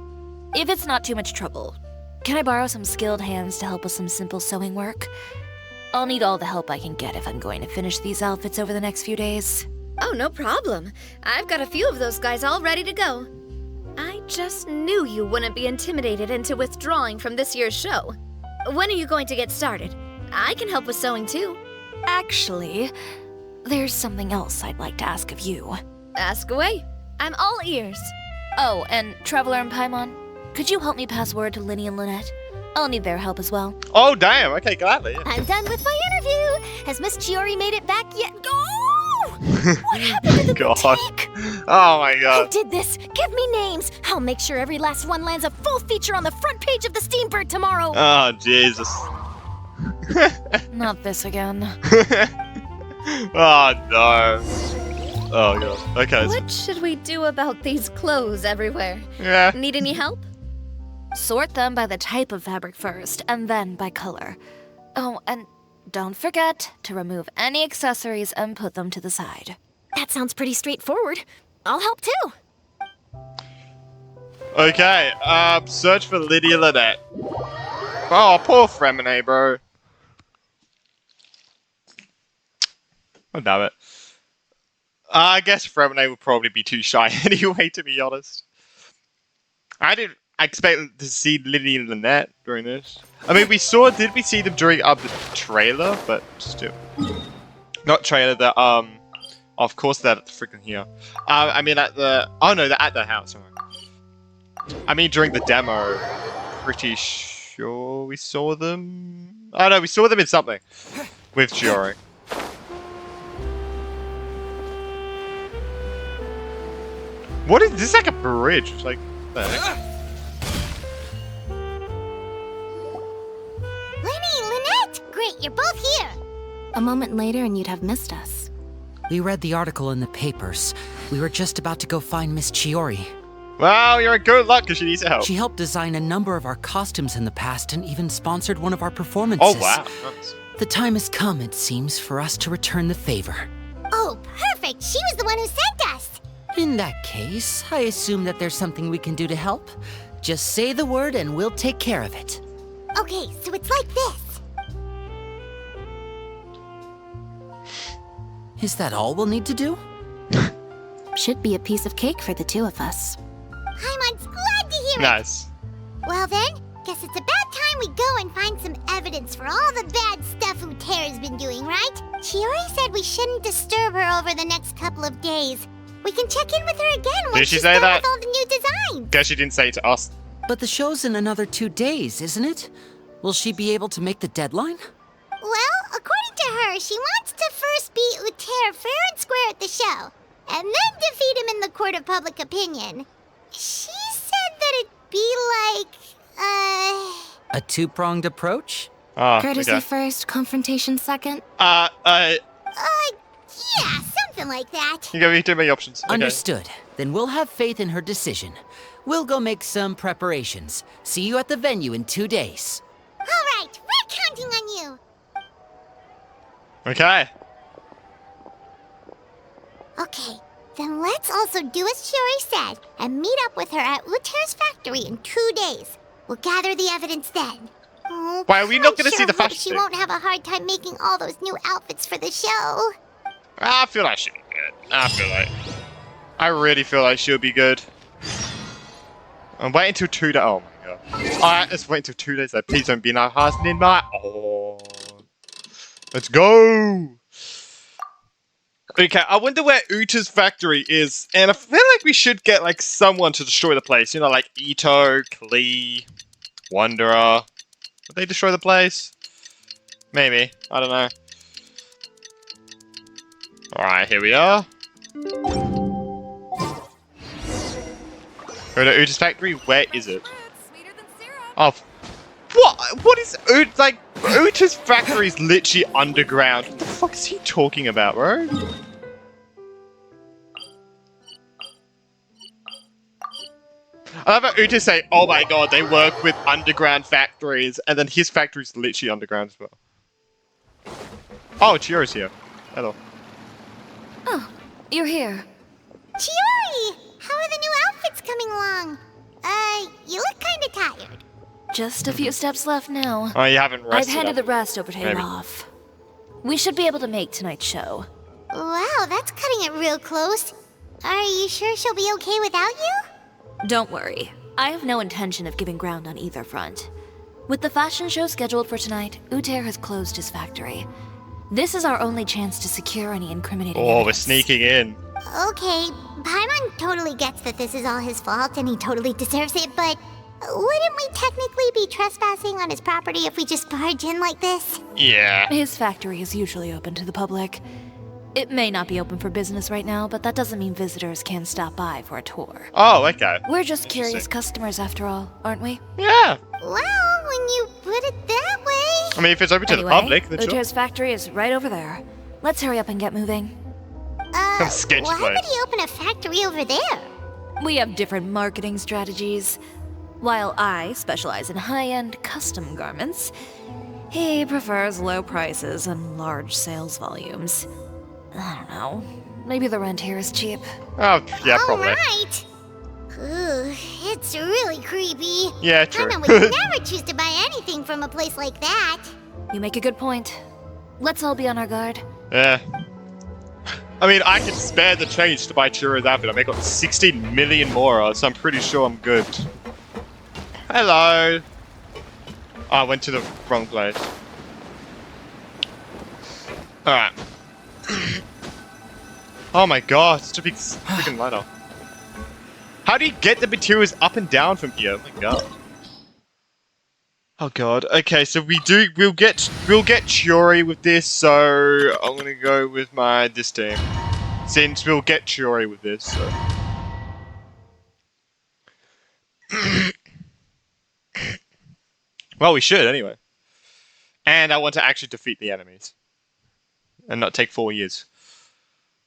S2: If it's not too much trouble, can I borrow some skilled hands to help with some simple sewing work? I'll need all the help I can get if I'm going to finish these outfits over the next few days. Oh, no problem. I've got a few of those guys all ready to go. I just knew you wouldn't be intimidated into withdrawing from this year's show. When are you going to get started? I can help with sewing too. Actually, there's something else I'd like to ask of you. Ask away. I'm all ears. Oh, and Traveler and Paimon, could you help me pass word to Lyney and Lynette? I'll need their help as well.
S1: Oh, damn. Okay, gladly. Yeah.
S11: I'm done with my interview. Has Miss Chiori made it back yet? Oh! What happened to the boutique?
S1: Oh my god.
S11: Who did this? Give me names. I'll make sure every last one lands a full feature on the front page of the Steambird tomorrow.
S1: Oh, Jesus.
S2: Not this again.
S1: Oh, no. Oh, god. Okay.
S2: What should we do about these clothes everywhere?
S1: Yeah.
S2: Need any help? Sort them by the type of fabric first, and then by color. Oh, and don't forget to remove any accessories and put them to the side.
S11: That sounds pretty straightforward. I'll help too.
S1: Okay, search for Lydia Lynette. Oh, poor Fremine, bro. Oh, damn it. I guess Fremine would probably be too shy anyway, to be honest. I didn't expect to see Lydia and Lynette during this. I mean, did we see them during the trailer? But still. Not trailer, of course they're freaking here. I mean at the, oh no, they're at the house. I mean during the demo, pretty sure we saw them. Oh no, we saw them in something with Chiori. What is this? Like a bridge? It's like
S4: Lyney, Lynette! Great, you're both here!
S11: A moment later and you'd have missed us.
S13: We read the article in the papers. We were just about to go find Miss Chiori.
S1: Wow, you're in good luck because she needs help.
S13: She helped design a number of our costumes in the past and even sponsored one of our performances.
S1: Oh, wow. Nice.
S13: The time has come, it seems, for us to return the favor.
S4: Oh, perfect! She was the one who sent us!
S13: In that case, I assume that there's something we can do to help. Just say the word and we'll take care of it.
S4: Okay, so it's like this.
S13: Is that all we'll need to do?
S11: Should be a piece of cake for the two of us.
S4: Paimon's glad to hear it!
S1: Nice.
S4: Well then, guess it's about time we go and find some evidence for all the bad stuff Uterra's been doing, right? Chiori said we shouldn't disturb her over the next couple of days. We can check in with her again once
S1: Did she
S4: she's
S1: say
S4: done
S1: that?
S4: with all the new designs.
S1: Guess she didn't say it to us.
S13: But the show's in another 2 days, isn't it? Will she be able to make the deadline?
S4: Well, according to her, she wants to first beat Utera fair and square at the show, and then defeat him in the court of public opinion. She said that it'd be like,
S13: A two-pronged approach?
S11: Courtesy
S1: okay.
S11: first, confrontation second.
S4: yeah, something like that.
S1: You give me too many options. Okay.
S13: Understood. Then we'll have faith in her decision. We'll go make some preparations. See you at the venue in 2 days.
S4: All right, we're counting on you.
S1: Okay.
S4: Okay, then let's also do as Chiori said and meet up with her at Utera's factory in 2 days. We'll gather the evidence then. Oh,
S1: Why are we not gonna
S4: I
S1: see the
S4: sure hope
S1: fashion
S4: she
S1: thing?
S4: won't have a hard time making all those new outfits for the show.
S1: I feel like she'll be good. I really feel like she'll be good. I'm waiting till 2 days. Oh my god. Alright, let's wait until 2 days. Like, please don't be not hastening by. Oh. Let's go. Okay, I wonder where Uta's factory is. And I feel like we should get like someone to destroy the place. You know, like Ito, Klee, Wanderer. Would they destroy the place? Maybe. I don't know. Alright, here we are. Go to Uta's factory. Where is it? Oh, what? What is like Uta's factory is literally underground. What the fuck is he talking about, bro? I love how Uta say, "Oh my god, they work with underground factories," and then his factory's literally underground as well. Oh, Chiori's here. Hello.
S2: Oh, you're here.
S4: Chiori! How are the new outfits coming along? You look kinda tired.
S2: Just a few steps left now.
S1: Oh, you haven't rested.
S2: I've handed the
S1: up.
S2: rest over to
S1: Maybe.
S2: Olaf. We should be able to make tonight's show.
S4: Wow, that's cutting it real close. Are you sure she'll be okay without you?
S2: Don't worry. I have no intention of giving ground on either front. With the fashion show scheduled for tonight, Uter has closed his factory. This is our only chance to secure any incriminating
S1: Oh, we're
S2: evidence.
S1: sneaking in.
S4: Okay, Paimon totally gets that this is all his fault and he totally deserves it, but wouldn't we technically be trespassing on his property if we just barge in like this?
S1: Yeah.
S2: His factory is usually open to the public. It may not be open for business right now, but that doesn't mean visitors can stop by for a tour.
S1: Oh, okay.
S2: We're just curious customers after all, aren't we?
S1: Yeah.
S4: Well, when you put it that way...
S1: I mean, if it's open to
S2: Anyway,
S1: the public, then sure.
S2: Uter's factory is right over there. Let's hurry up and get moving.
S1: Sketchy
S4: why
S1: place.
S4: would he open a factory over there?
S2: We have different marketing strategies. While I specialize in high-end custom garments, he prefers low prices and large sales volumes. I don't know. Maybe the rent here is cheap.
S1: Oh, yeah, probably.
S4: Alright. Ugh, it's really creepy.
S1: Yeah, true.
S4: Paimon would never choose to buy anything from a place like that.
S2: You make a good point. Let's all be on our guard.
S1: Yeah. I mean, I can spare the change to buy Chiori's outfit. I make like 16 million more, so I'm pretty sure I'm good. Hello. Oh, I went to the wrong place. Alright. Oh my god, it's a big freaking ladder. How do you get the materials up and down from here? Oh my god. Oh god. Okay, so we'll get Chiori with this, so I'm gonna go with this team. Since we'll get Chiori with this, so. Well, we should anyway. And I want to actually defeat the enemies. And not take 4 years.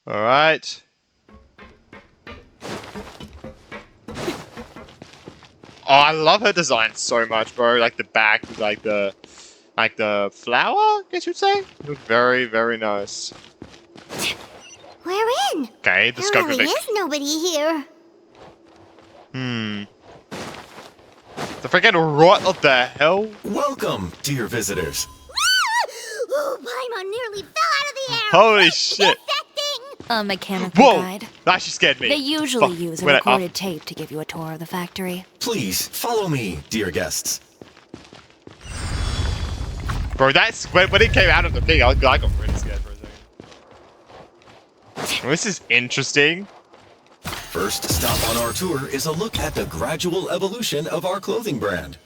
S1: Alright. Oh, I love her design so much, bro. Like the back, like the flower, I guess you'd say. Look very, very nice.
S4: We're in.
S1: Okay, the
S4: There
S1: scope
S4: really
S1: of it.
S4: is nobody here.
S1: The freaking what of the hell?
S14: Welcome, dear visitors.
S4: Oh, Paimon nearly fell out of the air.
S1: Holy shit.
S4: That thing.
S2: A mechanical
S1: Whoa!
S2: guide.
S1: That she scared me.
S2: They usually
S1: Fuck.
S2: use a
S1: Wait,
S2: recorded tape to give you a tour of the factory.
S14: Please follow me, dear guests.
S1: Bro, that's when it came out of the thing, I got really scared for a second. Well, this is interesting.
S14: First stop on our tour is a look at the gradual evolution of our clothing brand.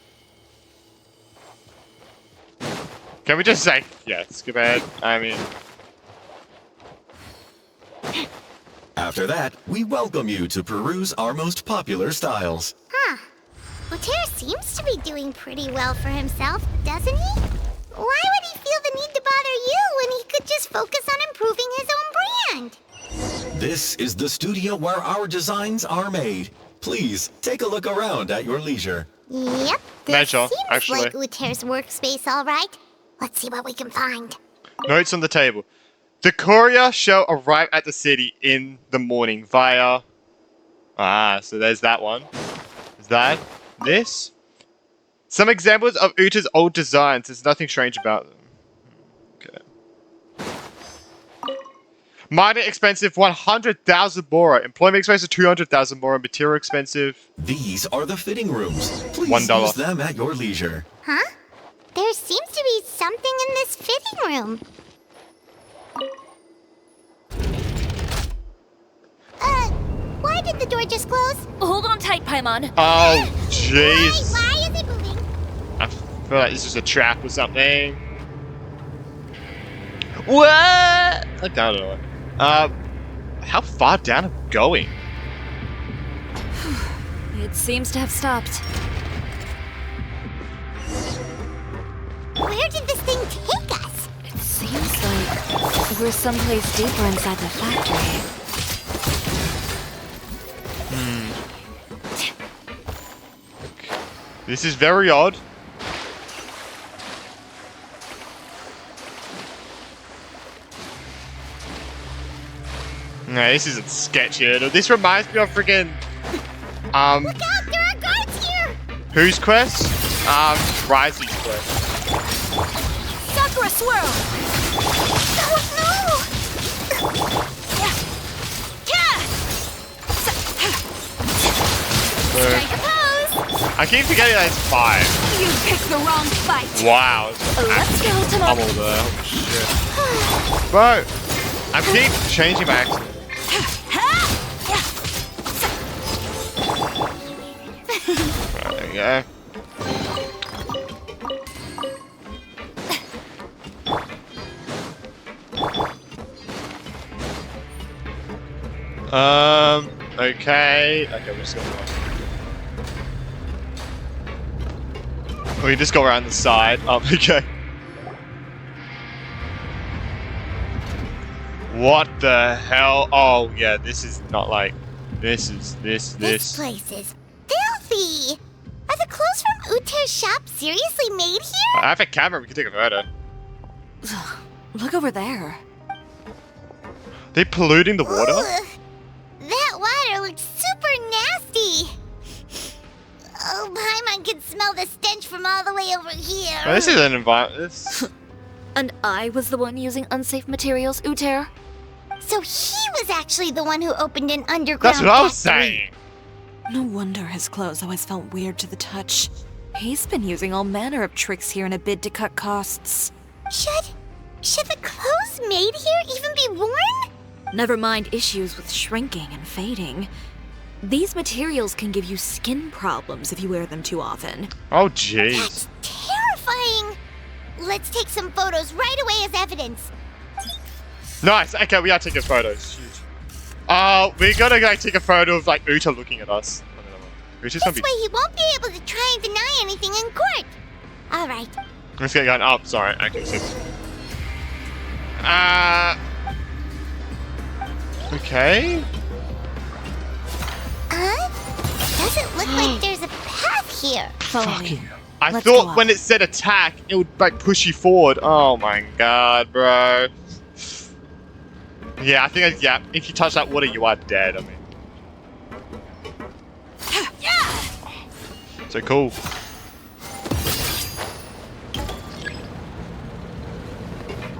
S1: Can we just say yes, skip ahead? I mean...
S14: After that, we welcome you to peruse our most popular styles.
S4: Huh. Uter seems to be doing pretty well for himself, doesn't he? Why would he feel the need to bother you when he could just focus on improving his own brand?
S14: This is the studio where our designs are made. Please, take a look around at your leisure.
S4: Yep, this
S1: Measure,
S4: seems
S1: actually.
S4: like Uter's workspace, all right. Let's see what we can find.
S1: Notes on the table. The courier shall arrive at the city in the morning via... Ah, so there's that one. Is that this? Some examples of Uta's old designs. There's nothing strange about them. Okay. Minor expensive 100,000 Mora. Employment expensive 200,000 Mora. Material expensive.
S14: These are the fitting rooms. Please
S1: $1.
S14: use them at your leisure.
S4: Huh? There seems to be something in this fitting room. Why did the door just close?
S2: Hold on tight, Paimon.
S1: Oh, jeez.
S4: Why is it moving?
S1: I feel like this is a trap or something. What? I don't know. How far down are we going?
S2: It seems to have stopped.
S4: Where did this thing take us?
S2: It seems like we're someplace deeper inside the factory.
S1: This is very odd. No, this isn't sketchy at all. This reminds me of freaking
S4: Look out, there are guards here!
S1: whose quest? Rising's quest.
S2: Sakura swirl!
S4: Oh no!
S2: Strike a pose!
S1: I keep forgetting that it's 5.
S2: You picked the wrong fight!
S1: Wow.
S2: Let's go to
S1: I'm all there. Holy shit. Bro, I keep changing my accent. Right, there we go. Okay. Okay, we're just going on. We can just go around the side. Okay. What the hell? Oh, yeah, this is not like... This
S4: This place is filthy! Are the clothes from Uter's shop seriously made here?
S1: I have a camera, we can take a photo.
S2: Look over there.
S1: They polluting the water?
S4: Ugh. That water looks super nasty! Oh, Paimon can smell the stench from all the way over here.
S1: Oh, this is an environment.
S2: And I was the one using unsafe materials, Uter?
S4: So he was actually the one who opened an underground
S1: That's what I was
S4: factory.
S1: saying.
S2: No wonder his clothes always felt weird to the touch. He's been using all manner of tricks here in a bid to cut costs.
S4: Should the clothes made here even be worn?
S2: Never mind issues with shrinking and fading. These materials can give you skin problems if you wear them too often.
S1: Oh, jeez.
S4: That's terrifying! Let's take some photos right away as evidence.
S1: Nice. Okay, we are taking photos. Huge. We gotta go take a photo of like Uta looking at us.
S4: This way he won't be able to try and deny anything in court. All right.
S1: Let's get going up. Sorry. Okay, so... Okay.
S4: Doesn't look like there's a path here.
S2: Follow me.
S1: I
S2: Let's go
S1: thought
S2: up.
S1: when it said attack, it would like push you forward. Oh my god, bro. Yeah, I think yeah. If you touch that water, you are dead. I mean, so cool.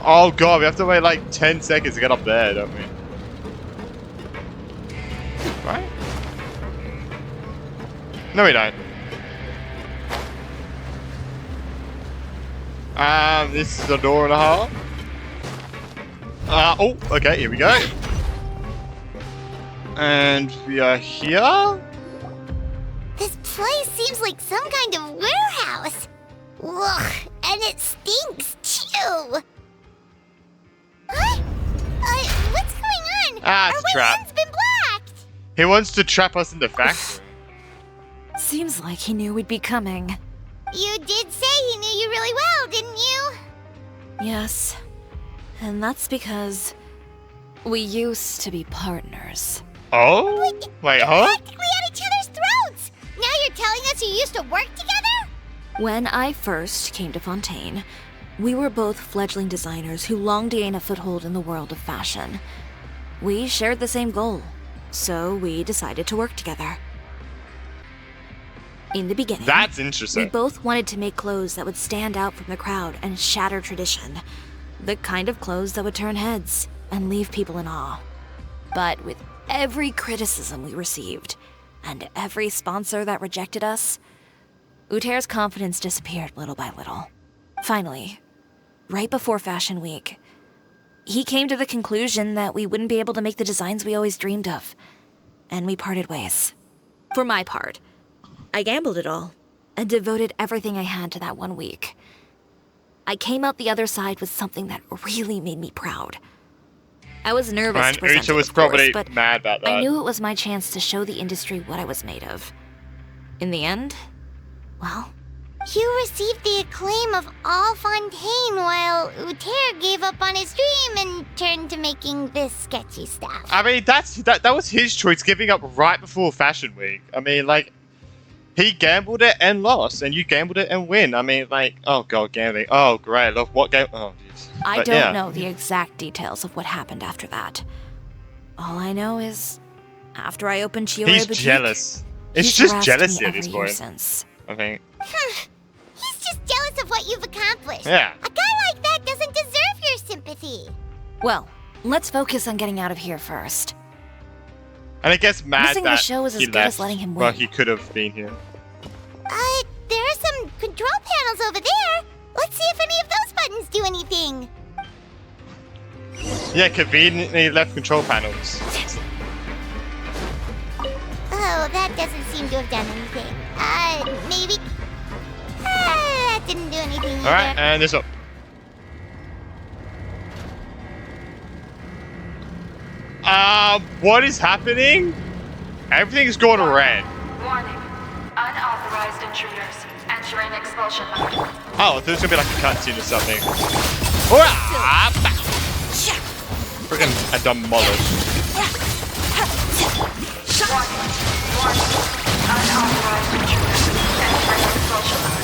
S1: Oh god, we have to wait like 10 seconds to get up there, don't we? Right? No, we don't. This is a door and a half. Oh, okay, here we go. And we are here.
S4: This place seems like some kind of warehouse. Ugh, and it stinks too. Huh? What's going on?
S1: It's a trap.
S4: Windows been blacked.
S1: He wants to trap us in the factory.
S2: Seems like he knew we'd be coming.
S4: You did say he knew you really well, didn't you?
S2: Yes. And that's because we used to be partners.
S1: Oh? Wait, huh?
S4: Practically at each other's throats. Now you're telling us you used to work together?
S2: When I first came to Fontaine, we were both fledgling designers who longed to gain a foothold in the world of fashion. We shared the same goal, so we decided to work together. In the beginning,
S1: That's interesting.
S2: we both wanted to make clothes that would stand out from the crowd and shatter tradition. The kind of clothes that would turn heads and leave people in awe. But with every criticism we received, and every sponsor that rejected us, Uter's confidence disappeared little by little. Finally, right before Fashion Week, he came to the conclusion that we wouldn't be able to make the designs we always dreamed of, and we parted ways. For my part, I gambled it all, and devoted everything I had to that 1 week. I came out the other side with something that really made me proud. I was nervous
S1: And
S2: to present
S1: Uta
S2: it,
S1: was
S2: of course,
S1: probably
S2: but
S1: mad about that.
S2: I knew it was my chance to show the industry what I was made of. In the end, well...
S4: You received the acclaim of all Fontaine while Uter gave up on his dream and turned to making this sketchy stuff.
S1: I mean, that was his choice, giving up right before Fashion Week. I mean, like, he gambled it and lost, and you gambled it and win. I mean, like, oh god, gambling. Oh, great. Look, what game? Oh, jeez.
S2: I
S1: But,
S2: don't
S1: yeah.
S2: know the exact details of what happened after that. All I know is, after I opened Chiori
S1: He's
S2: Boutique,
S1: jealous. It's
S2: he's
S1: just
S2: harassed
S1: jealousy
S2: me
S1: at this
S2: every year
S1: point.
S2: since.
S1: I think.
S4: He's just jealous of what you've accomplished.
S1: Yeah.
S4: A guy like that doesn't deserve your sympathy.
S2: Well, let's focus on getting out of here first.
S1: And it gets mad
S2: Missing the
S1: that
S2: show is as
S1: he
S2: good
S1: left.
S2: as letting him
S1: Well,
S2: win.
S1: he could have been here.
S4: There are some control panels over there. Let's see if any of those buttons do anything.
S1: Yeah, conveniently left control panels.
S4: Oh, that doesn't seem to have done anything. Maybe... that didn't do anything either.
S1: Alright, and this up. What is happening? Everything's going red.
S15: Warning. Unauthorized intruders entering expulsion mode.
S1: Oh, there's gonna be like a cutscene or something. Freaking a demolished.
S15: Warning. Unauthorized intruders entering expulsion mode.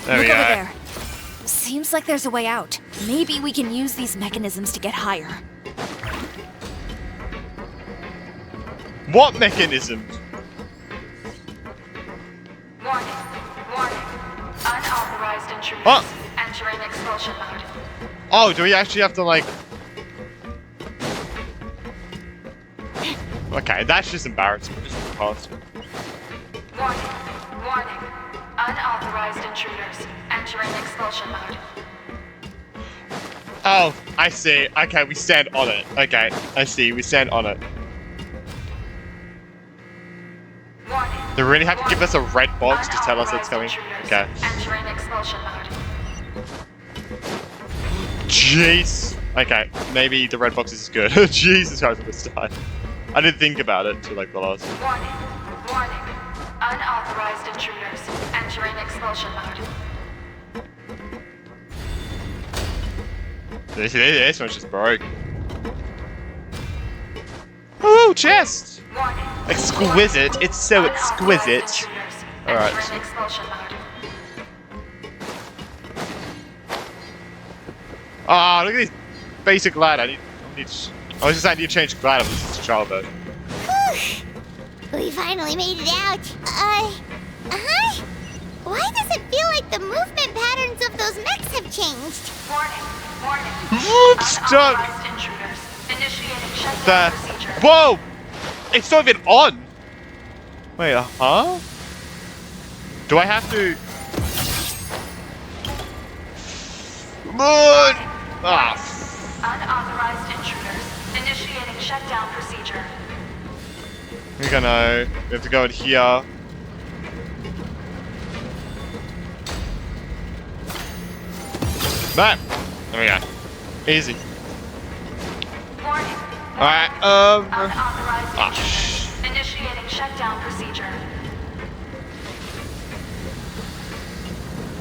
S1: There we
S2: Look over
S1: go.
S2: there. Seems like there's a way out. Maybe we can use these mechanisms to get higher.
S1: What mechanisms?
S15: Warning. Unauthorized intruders
S1: What?
S15: entering expulsion mode.
S1: Oh, do we actually have to like... Okay, that's just embarrassing. Just pause.
S15: Warning. Unauthorized intruders entering expulsion mode.
S1: Oh, I see. Okay, we stand on it. Okay, I see. We stand on it.
S15: Warning.
S1: They really have to give us a red box to tell us it's coming. Okay.
S15: Entering expulsion mode.
S1: Jeez. Okay, maybe the red box is good. Jesus Christ, I'm start. I didn't think about it till like the last.
S15: Warning. Unauthorized intruders entering expulsion mode.
S1: This one's just broke. Ooh, chest!
S15: Warning.
S1: Exquisite. It's so exquisite. Alright.
S15: Entering expulsion mode.
S1: Ah, look at this basic glad. I was just saying I need to change glad if this is childhood.
S4: We finally made it out. Why does it feel like the movement patterns of those mechs have changed?
S15: Warning.
S1: Stop!
S15: Unauthorized intruders Initiating shutdown
S1: The...
S15: procedure.
S1: Whoa! It's not even on! Wait, huh? Do I have to... Come on! Ah.
S15: Unauthorized intruders. Initiating shutdown procedure.
S1: We have to go in here. There we go. Easy.
S15: Warning.
S1: Alright,
S15: Unauthorized intruders. Initiating shutdown procedure.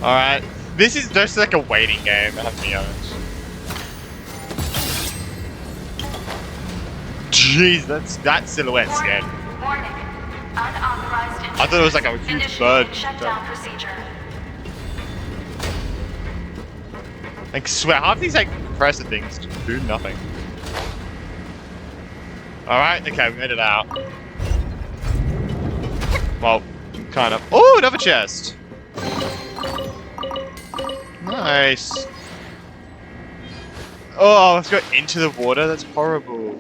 S1: Alright. This is just like a waiting game, I have to be honest. Jeez, that silhouette's scared.
S15: Warning. Unauthorized intruders.
S1: I thought it was like a huge bird.
S15: Shutdown procedure.
S1: Like, swear, half these like compressor things do nothing. Alright, okay, we made it out. Well, kind of. Oh, another chest! Nice. Oh, let's go into the water? That's horrible.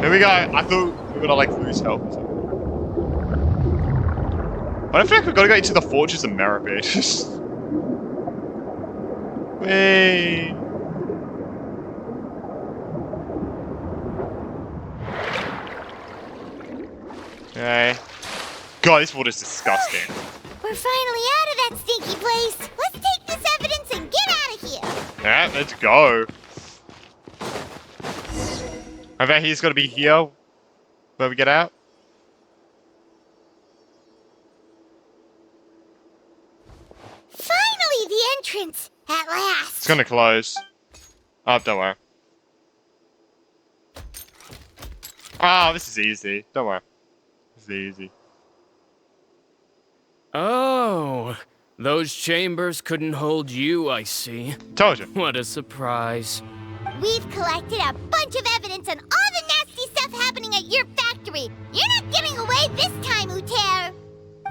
S1: Here we go. I thought we were gonna like lose health or something. I don't feel like we've got to go into the Fortress of Meribit. Wait. Okay. God, this water's disgusting.
S4: We're finally out of that stinky place. Let's take this evidence and get out of here.
S1: Alright, let's go. I bet he's got to be here where we get out.
S4: Finally, the entrance. At last.
S1: It's gonna close. Oh, don't worry. Oh, this is easy. Don't worry. This is easy.
S6: Oh, those chambers couldn't hold you, I see.
S1: Told you.
S6: What a surprise.
S4: We've collected a bunch of evidence on all the nasty stuff happening at your factory. You're not getting away this time, Uter.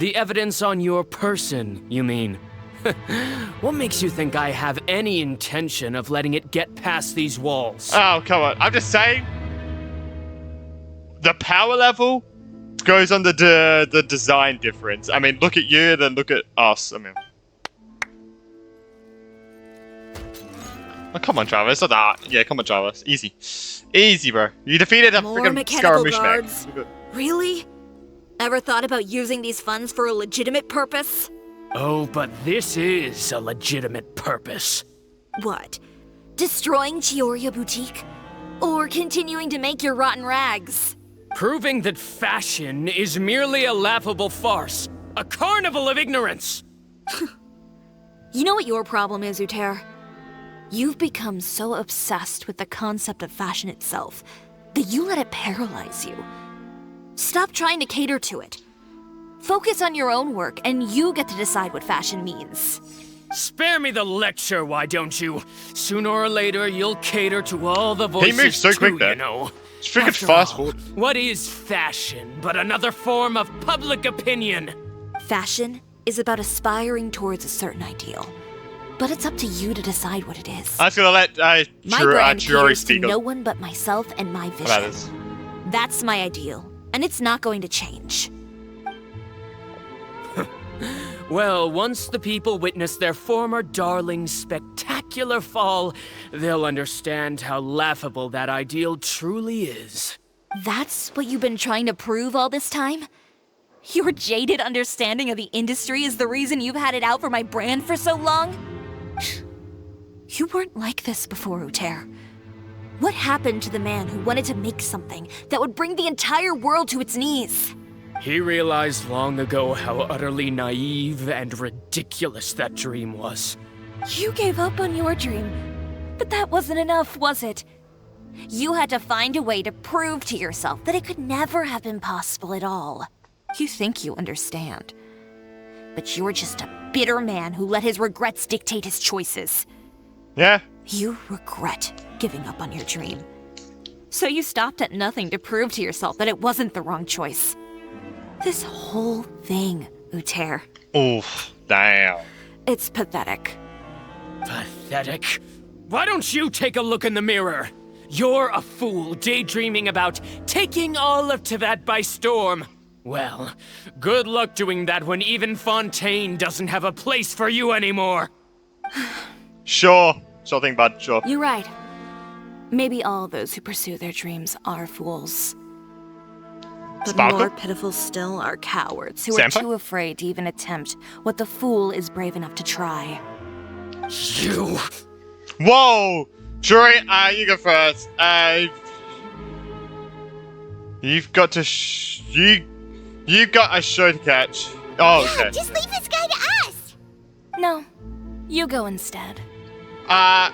S6: The evidence on your person, you mean? What makes you think I have any intention of letting it get past these walls?
S1: Oh, come on. I'm just saying. The power level goes on the design difference. I mean, look at you, then look at us. I mean. Oh, come on, Travis. It's not that. Yeah, come on, Travis. Easy. Easy, bro. You defeated a
S2: More
S1: freaking
S2: mechanical
S1: Scaramouche
S2: guards.
S1: mech.
S2: Really? Ever thought about using these funds for a legitimate purpose?
S6: Oh, but this is a legitimate purpose.
S2: What? Destroying Chiori Boutique? Or continuing to make your rotten rags?
S6: Proving that fashion is merely a laughable farce. A carnival of ignorance!
S2: You know what your problem is, Uter? You've become so obsessed with the concept of fashion itself that you let it paralyze you. Stop trying to cater to it. Focus on your own work, and you get to decide what fashion means.
S6: Spare me the lecture, why don't you? Sooner or later, you'll cater to all the voices
S1: He moves so
S6: too,
S1: quick there.
S6: you know.
S1: It's freaking
S6: After
S1: fast
S6: all,
S1: forward.
S6: what is fashion but another form of public opinion?
S2: Fashion is about aspiring towards a certain ideal. But it's up to you to decide what it is.
S1: I was gonna let
S2: My brand
S1: Chiori
S2: caters to
S1: speak
S2: no
S1: on
S2: one but myself and my vision.
S1: about this.
S2: That's my ideal, and it's not going to change.
S6: Well, once the people witness their former darling's spectacular fall, they'll understand how laughable that ideal truly is.
S2: That's what you've been trying to prove all this time? Your jaded understanding of the industry is the reason you've had it out for my brand for so long? You weren't like this before, Uter. What happened to the man who wanted to make something that would bring the entire world to its knees?
S6: He realized long ago how utterly naive and ridiculous that dream was.
S2: You gave up on your dream, but that wasn't enough, was it? You had to find a way to prove to yourself that it could never have been possible at all. You think you understand, but you're just a bitter man who let his regrets dictate his choices.
S1: Yeah.
S2: You regret giving up on your dream. So you stopped at nothing to prove to yourself that it wasn't the wrong choice. This whole thing, Uter.
S1: Oof. Damn.
S2: It's pathetic.
S6: Pathetic? Why don't you take a look in the mirror? You're a fool daydreaming about taking all of Teyvat by storm. Well, good luck doing that when even Fontaine doesn't have a place for you anymore.
S1: Sure thing, bud, sure.
S2: You're right. Maybe all those who pursue their dreams are fools. But
S1: Sparkle?
S2: more pitiful still are cowards who are
S1: Senpai?
S2: too afraid to even attempt what the fool is brave enough to try.
S6: You...
S1: Whoa! Chiori, you go first. You've got to you've got a show to catch. Oh, okay.
S4: Just leave this guy to us!
S2: No, you go instead.
S1: I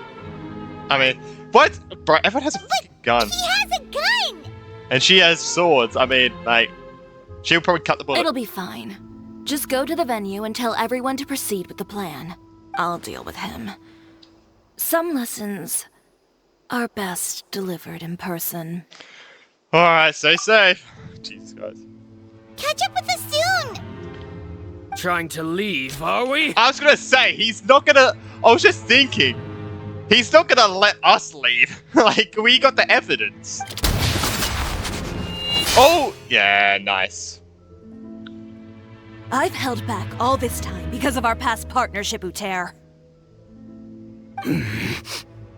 S1: mean, what? Bro, everyone has a freaking gun.
S4: He has a gun!
S1: And she has swords. I mean, like, she'll probably cut the bullet.
S2: It'll be fine. Just go to the venue and tell everyone to proceed with the plan. I'll deal with him. Some lessons are best delivered in person.
S1: Alright, stay safe. Jesus Christ.
S4: Catch up with us soon!
S6: Trying to leave, are we?
S1: I was gonna say, he's not gonna... I was just thinking. He's not gonna let us leave. Like, we got the evidence. Oh! Yeah, nice.
S2: I've held back all this time because of our past partnership, Uter.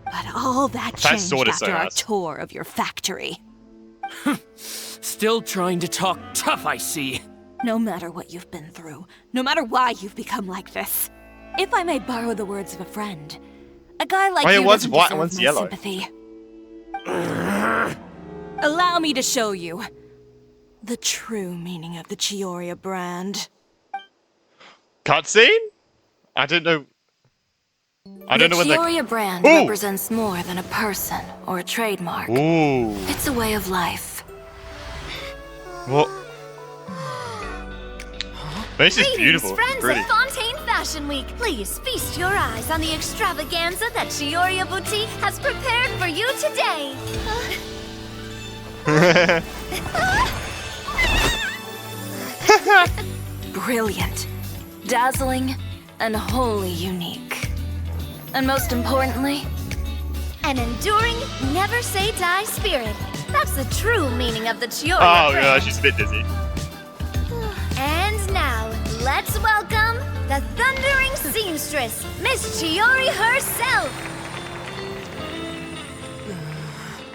S2: But all that changed after our tour of your factory.
S6: Still trying to talk tough, I see.
S2: No matter what you've been through, no matter why you've become like this, if I may borrow the words of a friend, a guy like you doesn't deserve my sympathy. Allow me to show you the true meaning of the Chiori brand.
S1: Cutscene? I don't know. I don't know what
S2: the Chiori brand represents more than a person or a trademark.
S1: Ooh.
S2: It's a way of life.
S1: What? This is beautiful.
S16: Friends
S1: Pretty.
S16: of Fontaine Fashion Week, please feast your eyes on the extravaganza that Chiori Boutique has prepared for you today.
S2: Brilliant, dazzling, and wholly unique. And most importantly,
S16: an enduring, never say die spirit. That's the true meaning of the Chiori
S1: Oh
S16: brand.
S1: yeah, she's a bit dizzy.
S16: And now, let's welcome the thundering seamstress, Miss Chiori herself.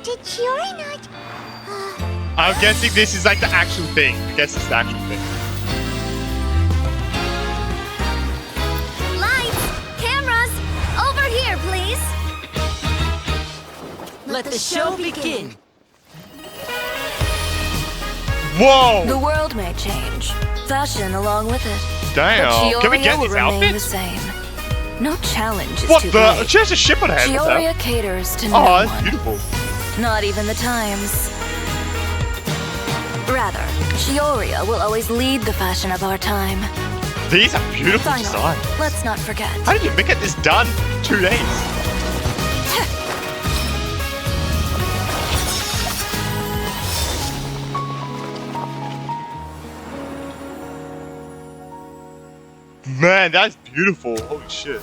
S4: Did Chiori not...
S1: I'm guessing this is like the actual thing. I guess it's the actual thing.
S16: Lights, cameras, over here, please.
S13: Let the show begin.
S1: Whoa!
S2: The world may change, fashion along with it.
S1: Damn!
S2: But
S1: Can we get
S2: will
S1: this
S2: remain
S1: outfit?
S2: the same. No challenge is
S1: What
S2: too
S1: the?
S2: great.
S1: She has a ship on her head.
S2: Chiori caters to no
S1: Oh,
S2: one.
S1: that's beautiful.
S2: Not even the times. Rather, Chiori will always lead the fashion of our time.
S1: These are beautiful
S2: Finally,
S1: designs.
S2: let's not forget.
S1: How did you get this done in 2 days? Man, that's beautiful. Holy shit.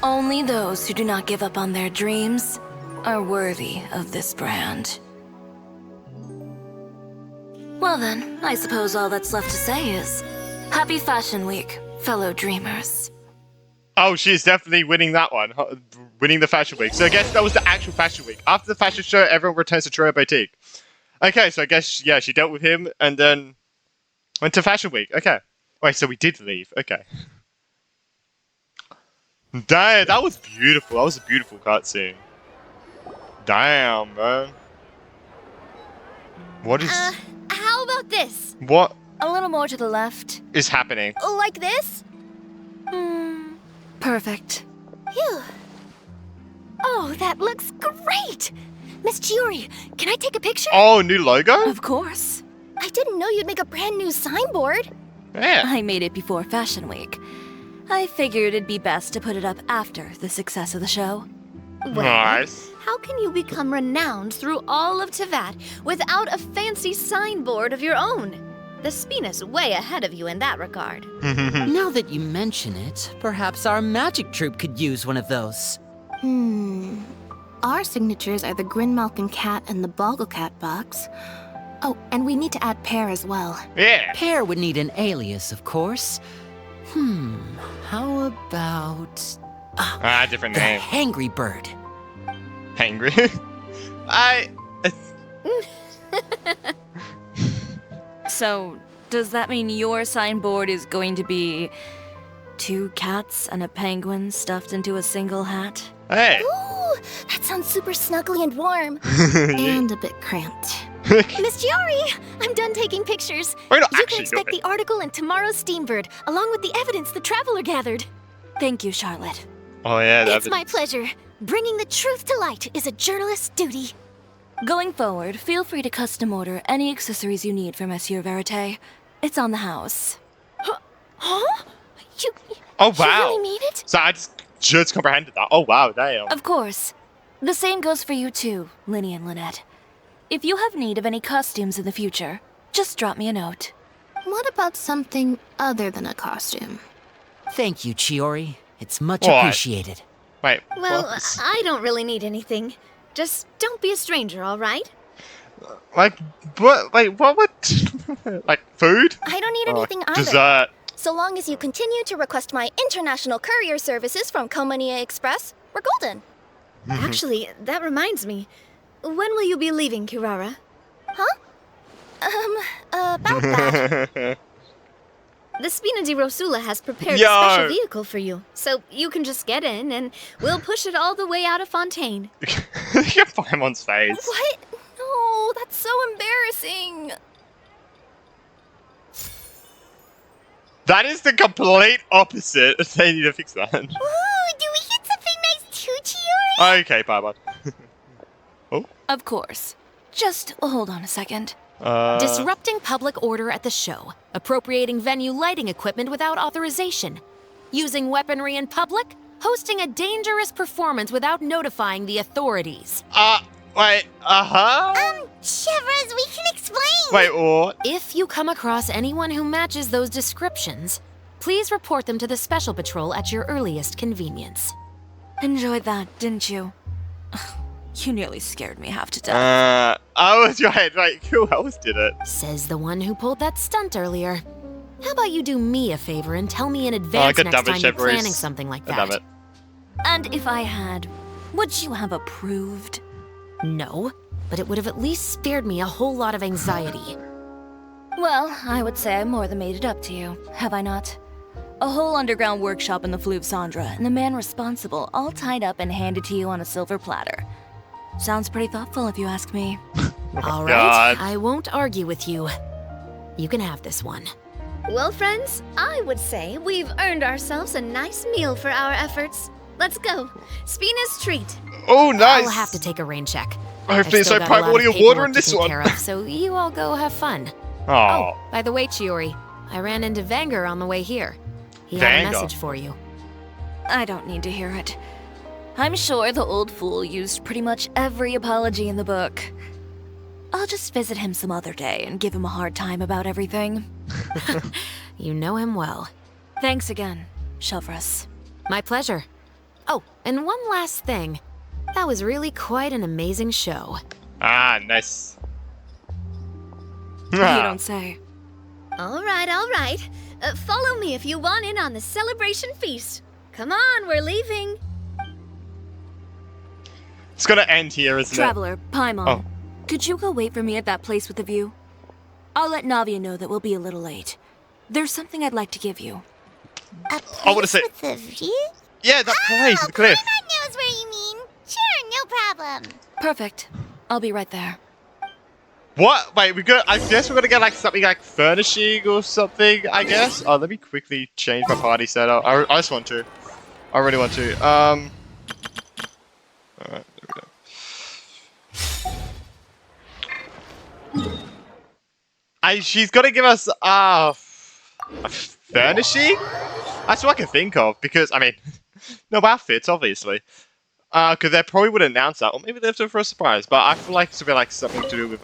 S2: Only those who do not give up on their dreams are worthy of this brand. Well then, I suppose all that's left to say is, Happy Fashion Week, fellow dreamers.
S1: Oh, she's definitely winning that one. Winning the Fashion Week. So I guess that was the actual Fashion Week. After the fashion show, everyone returns to Chiori Boutique. Okay, so I guess, yeah, she dealt with him and then went to Fashion Week. Okay. Wait, so we did leave. Okay. Damn, that was beautiful. That was a beautiful cutscene. Damn, bro. What is...
S16: How about this?
S1: What
S2: A little more to the left.
S1: is happening?
S16: Like this?
S2: Perfect.
S11: Phew. Oh, that looks great! Miss Chiori, can I take a picture?
S1: Oh, new logo?
S2: Of course.
S3: I didn't know you'd make a brand new signboard.
S1: Yeah.
S2: I made it before Fashion Week. I figured it'd be best to put it up after the success of the show.
S1: Nice.
S16: How can you become renowned through all of Teyvat without a fancy signboard of your own? The Spina's way ahead of you in that regard.
S13: Now that you mention it, perhaps our magic troupe could use one of those.
S9: Our signatures are the Grinmalkin cat and the Boggle cat box. Oh, and we need to add Pear as well.
S1: Yeah.
S13: Pear would need an alias, of course. How about...
S1: different
S13: the
S1: name.
S13: Hangry Bird.
S1: Hangry?
S2: So, does that mean your signboard is going to be 2 cats and a penguin stuffed into a single hat?
S1: Hey!
S3: Ooh, that sounds super snuggly and warm.
S9: And a bit cramped.
S11: Miss Chiori, I'm done taking pictures.
S1: We're not
S11: You can
S1: actually
S11: expect
S1: doing
S11: the article in tomorrow's Steambird, along with the evidence the Traveler gathered.
S2: Thank you, Charlotte.
S1: Oh yeah,
S11: It's my pleasure. Bringing the truth to light is a journalist's duty.
S2: Going forward, feel free to custom order any accessories you need for Monsieur Verite. It's on the house.
S11: Huh? You
S1: Oh wow!
S11: really mean it?
S1: So I just comprehended that. Oh wow, damn.
S2: Of course. The same goes for you too, Lyney and Lynette. If you have need of any costumes in the future, just drop me a note.
S9: What about something other than a costume?
S13: Thank you, Chiori. It's much
S1: What?
S13: appreciated.
S1: Wait.
S16: Well,
S1: what?
S16: I don't really need anything. Just don't be a stranger, all right?
S1: Like what? Wait, what would? Like food?
S3: I don't need anything either.
S1: Dessert.
S3: So long as you continue to request my international courier services from Komania Express, we're golden.
S16: Actually, that reminds me. When will you be leaving, Kirara?
S3: Huh? About that.
S16: The Spina di Rosula has prepared
S1: Yo.
S16: a special vehicle for you, so you can just get in and we'll push it all the way out of Fontaine.
S1: You can Paimon's face.
S3: What? No, that's so embarrassing.
S1: That is the complete opposite. They need to fix that.
S4: Ooh, do we get something nice too, Chiori?
S1: Okay, bye.
S2: Of course. Just hold on a second.
S5: Disrupting public order at the show. Appropriating venue lighting equipment without authorization. Using weaponry in public. Hosting a dangerous performance without notifying the authorities.
S1: Wait,
S4: Chevras, we can explain.
S1: Wait, what?
S5: If you come across anyone who matches those descriptions, please report them to the Special Patrol at your earliest convenience.
S2: Enjoyed that, didn't you? You nearly scared me half to death.
S1: I was right. Like, who else did it?
S5: Says the one who pulled that stunt earlier. How about you do me a favor and tell me in advance
S1: God
S5: next
S1: damn it,
S5: time you're
S1: Chevrolet.
S5: planning something like
S1: God damn
S5: that?
S1: it.
S2: And if I had, would you have approved?
S5: No, but it would have at least spared me a whole lot of anxiety.
S2: Well, I would say I more than made it up to you, have I not? A whole underground workshop in the Fleuve Sandra, and the man responsible all tied up and handed to you on a silver platter. Sounds pretty thoughtful if you ask me.
S5: All right, I won't argue with you. You can have this one.
S16: Well, friends, I would say we've earned ourselves a nice meal for our efforts. Let's go. Spina's treat.
S1: Oh, nice.
S5: I'll have to take a rain check.
S1: Hopefully,
S5: I've still
S1: so
S5: got a
S1: pipe
S5: lot of
S1: audio water in
S5: paperwork to
S1: this
S5: take
S1: one.
S5: care of, so you all go have fun.
S1: Oh.
S5: By the way, Chiori, I ran into Vanger on the way here. He had a
S1: Vanger?
S5: message for you.
S2: I don't need to hear it. I'm sure the old fool used pretty much every apology in the book. I'll just visit him some other day and give him a hard time about everything.
S5: You know him well.
S2: Thanks again, Chevras.
S5: My pleasure. Oh, and one last thing. That was really quite an amazing show.
S1: Ah, nice.
S2: You don't say.
S16: All right. Follow me if you want in on the celebration feast. Come on, we're leaving.
S1: It's gonna end here, isn't
S2: Traveler,
S1: it?
S2: Paimon,
S1: Oh.
S2: could you go wait for me at that place with the view? I'll let Navia know that we'll be a little late. There's something I'd like to give you.
S4: A
S1: I wanna say-
S4: with the view?
S1: Yeah, that place, the cliff.
S4: Paimon knows where you mean. Sure, no problem.
S2: Perfect. I'll be right there.
S1: What? Wait, I guess we're gonna get like something like furnishing or something, I guess. Oh, let me quickly change my party setup. I just want to. I really want to. Alright, there we go. She's gotta give us a furnishing? That's what I can think of, because, I mean, no outfits, obviously. Because they probably would announce that, or maybe they left it for a surprise. But I feel like it's gonna be like something to do with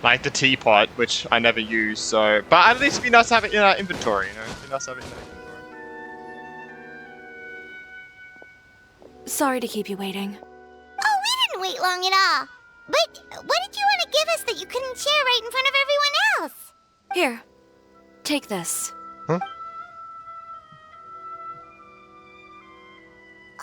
S1: like the teapot, which I never use. So, but at least it'd be nice to have it in our inventory. You know, it'd be nice to have it in our
S2: Sorry to keep you waiting.
S4: Oh, we didn't wait long at all. But what did you want to give us that you couldn't share right in front of everyone else?
S2: Here, take this.
S1: Huh?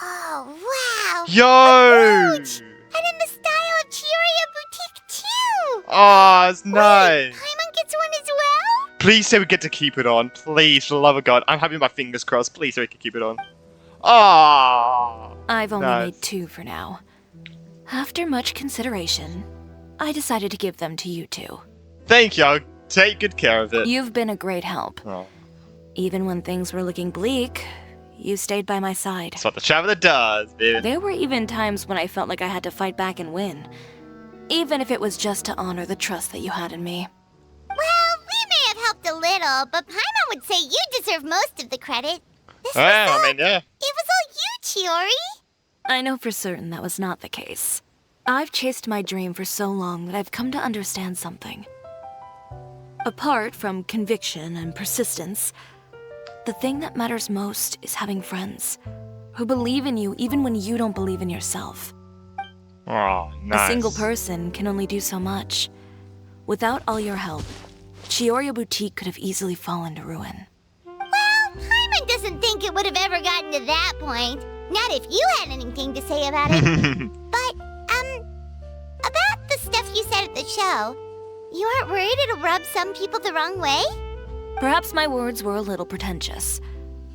S4: Oh, wow.
S1: Yo!
S4: And in the style of Chiori Boutique, too.
S1: Oh, it's nice.
S4: Paimon gets one as well?
S1: Please say we get to keep it on. Please, for the love of God. I'm having my fingers crossed. Please say we can keep it on. Oh,
S2: I've only
S1: nice.
S2: made 2 for now. After much consideration, I decided to give them to you 2.
S1: Thank you. I'll take good care of it.
S2: You've been a great help.
S1: Oh.
S2: Even when things were looking bleak, you stayed by my side.
S1: That's what the traveler does, baby.
S2: There were even times when I felt like I had to fight back and win. Even if it was just to honor the trust that you had in me.
S4: Well, we may have helped a little, but Paimon would say you deserve most of the credit.
S1: I mean, yeah.
S4: It was all you, Chiori.
S2: I know for certain that was not the case. I've chased my dream for so long that I've come to understand something. Apart from conviction and persistence, the thing that matters most is having friends who believe in you even when you don't believe in yourself.
S1: Oh, nice.
S2: A single person can only do so much. Without all your help, Chiori Boutique could have easily fallen to ruin.
S4: Well, Paimon doesn't think it would have ever gotten to that point. Not if you had anything to say about it. But, about the stuff you said at the show, you aren't worried it'll rub some people the wrong way?
S2: Perhaps my words were a little pretentious,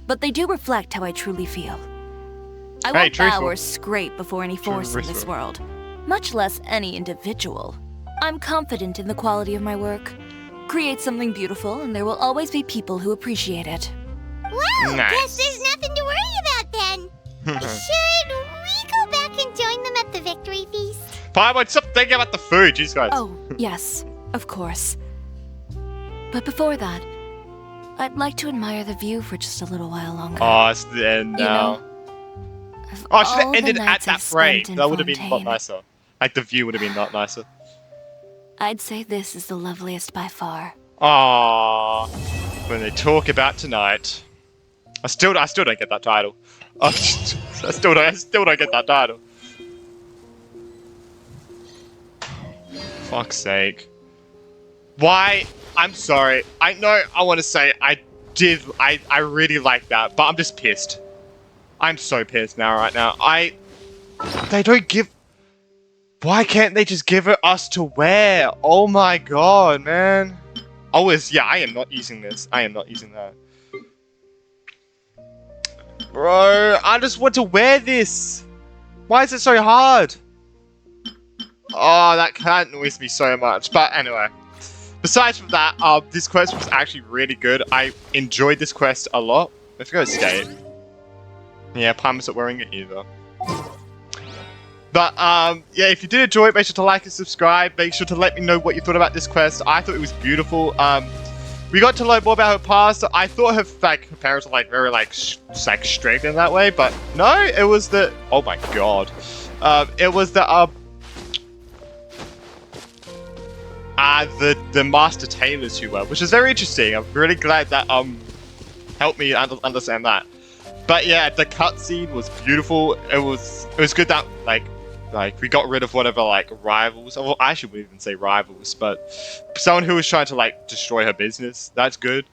S2: but they do reflect how I truly feel. I won't bow or scrape before any force in this world, much less any individual. I'm confident in the quality of my work. Create something beautiful, and there will always be people who appreciate it.
S4: Well, guess there's nothing to worry about then. Should we go back and join them at the victory feast?
S1: Paimon, stop thinking about the food, you guys.
S2: Oh, yes, of course. But before that, I'd like to admire the view for just a little while longer.
S1: Oh, it's the end now.
S2: You know,
S1: oh, I should have
S2: all the
S1: ended at
S2: nights
S1: that
S2: I've
S1: parade.
S2: spent in
S1: That would have been a lot
S2: Fontaine,
S1: nicer. Like, the view would have been a lot nicer.
S2: I'd say this is the loveliest by far.
S1: Aww. When they talk about tonight. I still don't get that title. I still don't get that title. Fuck's sake. Why? I'm sorry. I know I want to say I really like that, but I'm just pissed. I'm so pissed right now. They don't give... Why can't they just give it us to wear? Oh my god, man. Oh, yeah, I am not using this. I am not using that. Bro, I just want to wear this. Why is it so hard? Oh, that annoys me so much. But anyway. Besides from that, this quest was actually really good. I enjoyed this quest a lot. Let's go skate. Yeah, Paimon's not wearing it either. But, yeah, if you did enjoy it, make sure to like and subscribe. Make sure to let me know what you thought about this quest. I thought it was beautiful. We got to learn more about her past. I thought her parents were, very, strict in that way. But, no, it was the... Oh, my God. It was the master tailors who were, which is very interesting. I'm really glad that, helped me understand that. But, yeah, the cutscene was beautiful. It was good that, we got rid of whatever, rivals. Well, I should even say rivals, but someone who was trying to, destroy her business. That's good.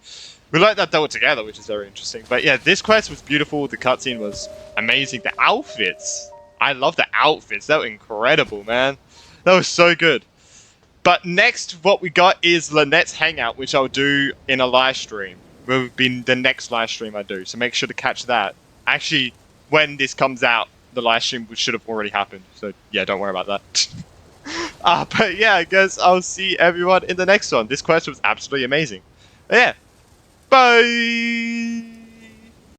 S1: We learned that they were together, which is very interesting. But, yeah, this quest was beautiful. The cutscene was amazing. The outfits. I love the outfits. They were incredible, man. That was so good. But next, what we got is Lynette's Hangout, which I'll do in a live stream. Will be the next live stream I do, so make sure to catch that. Actually, when this comes out, the live stream should have already happened. So yeah, don't worry about that. But yeah, I guess I'll see everyone in the next one. This quest was absolutely amazing. Yeah. Bye!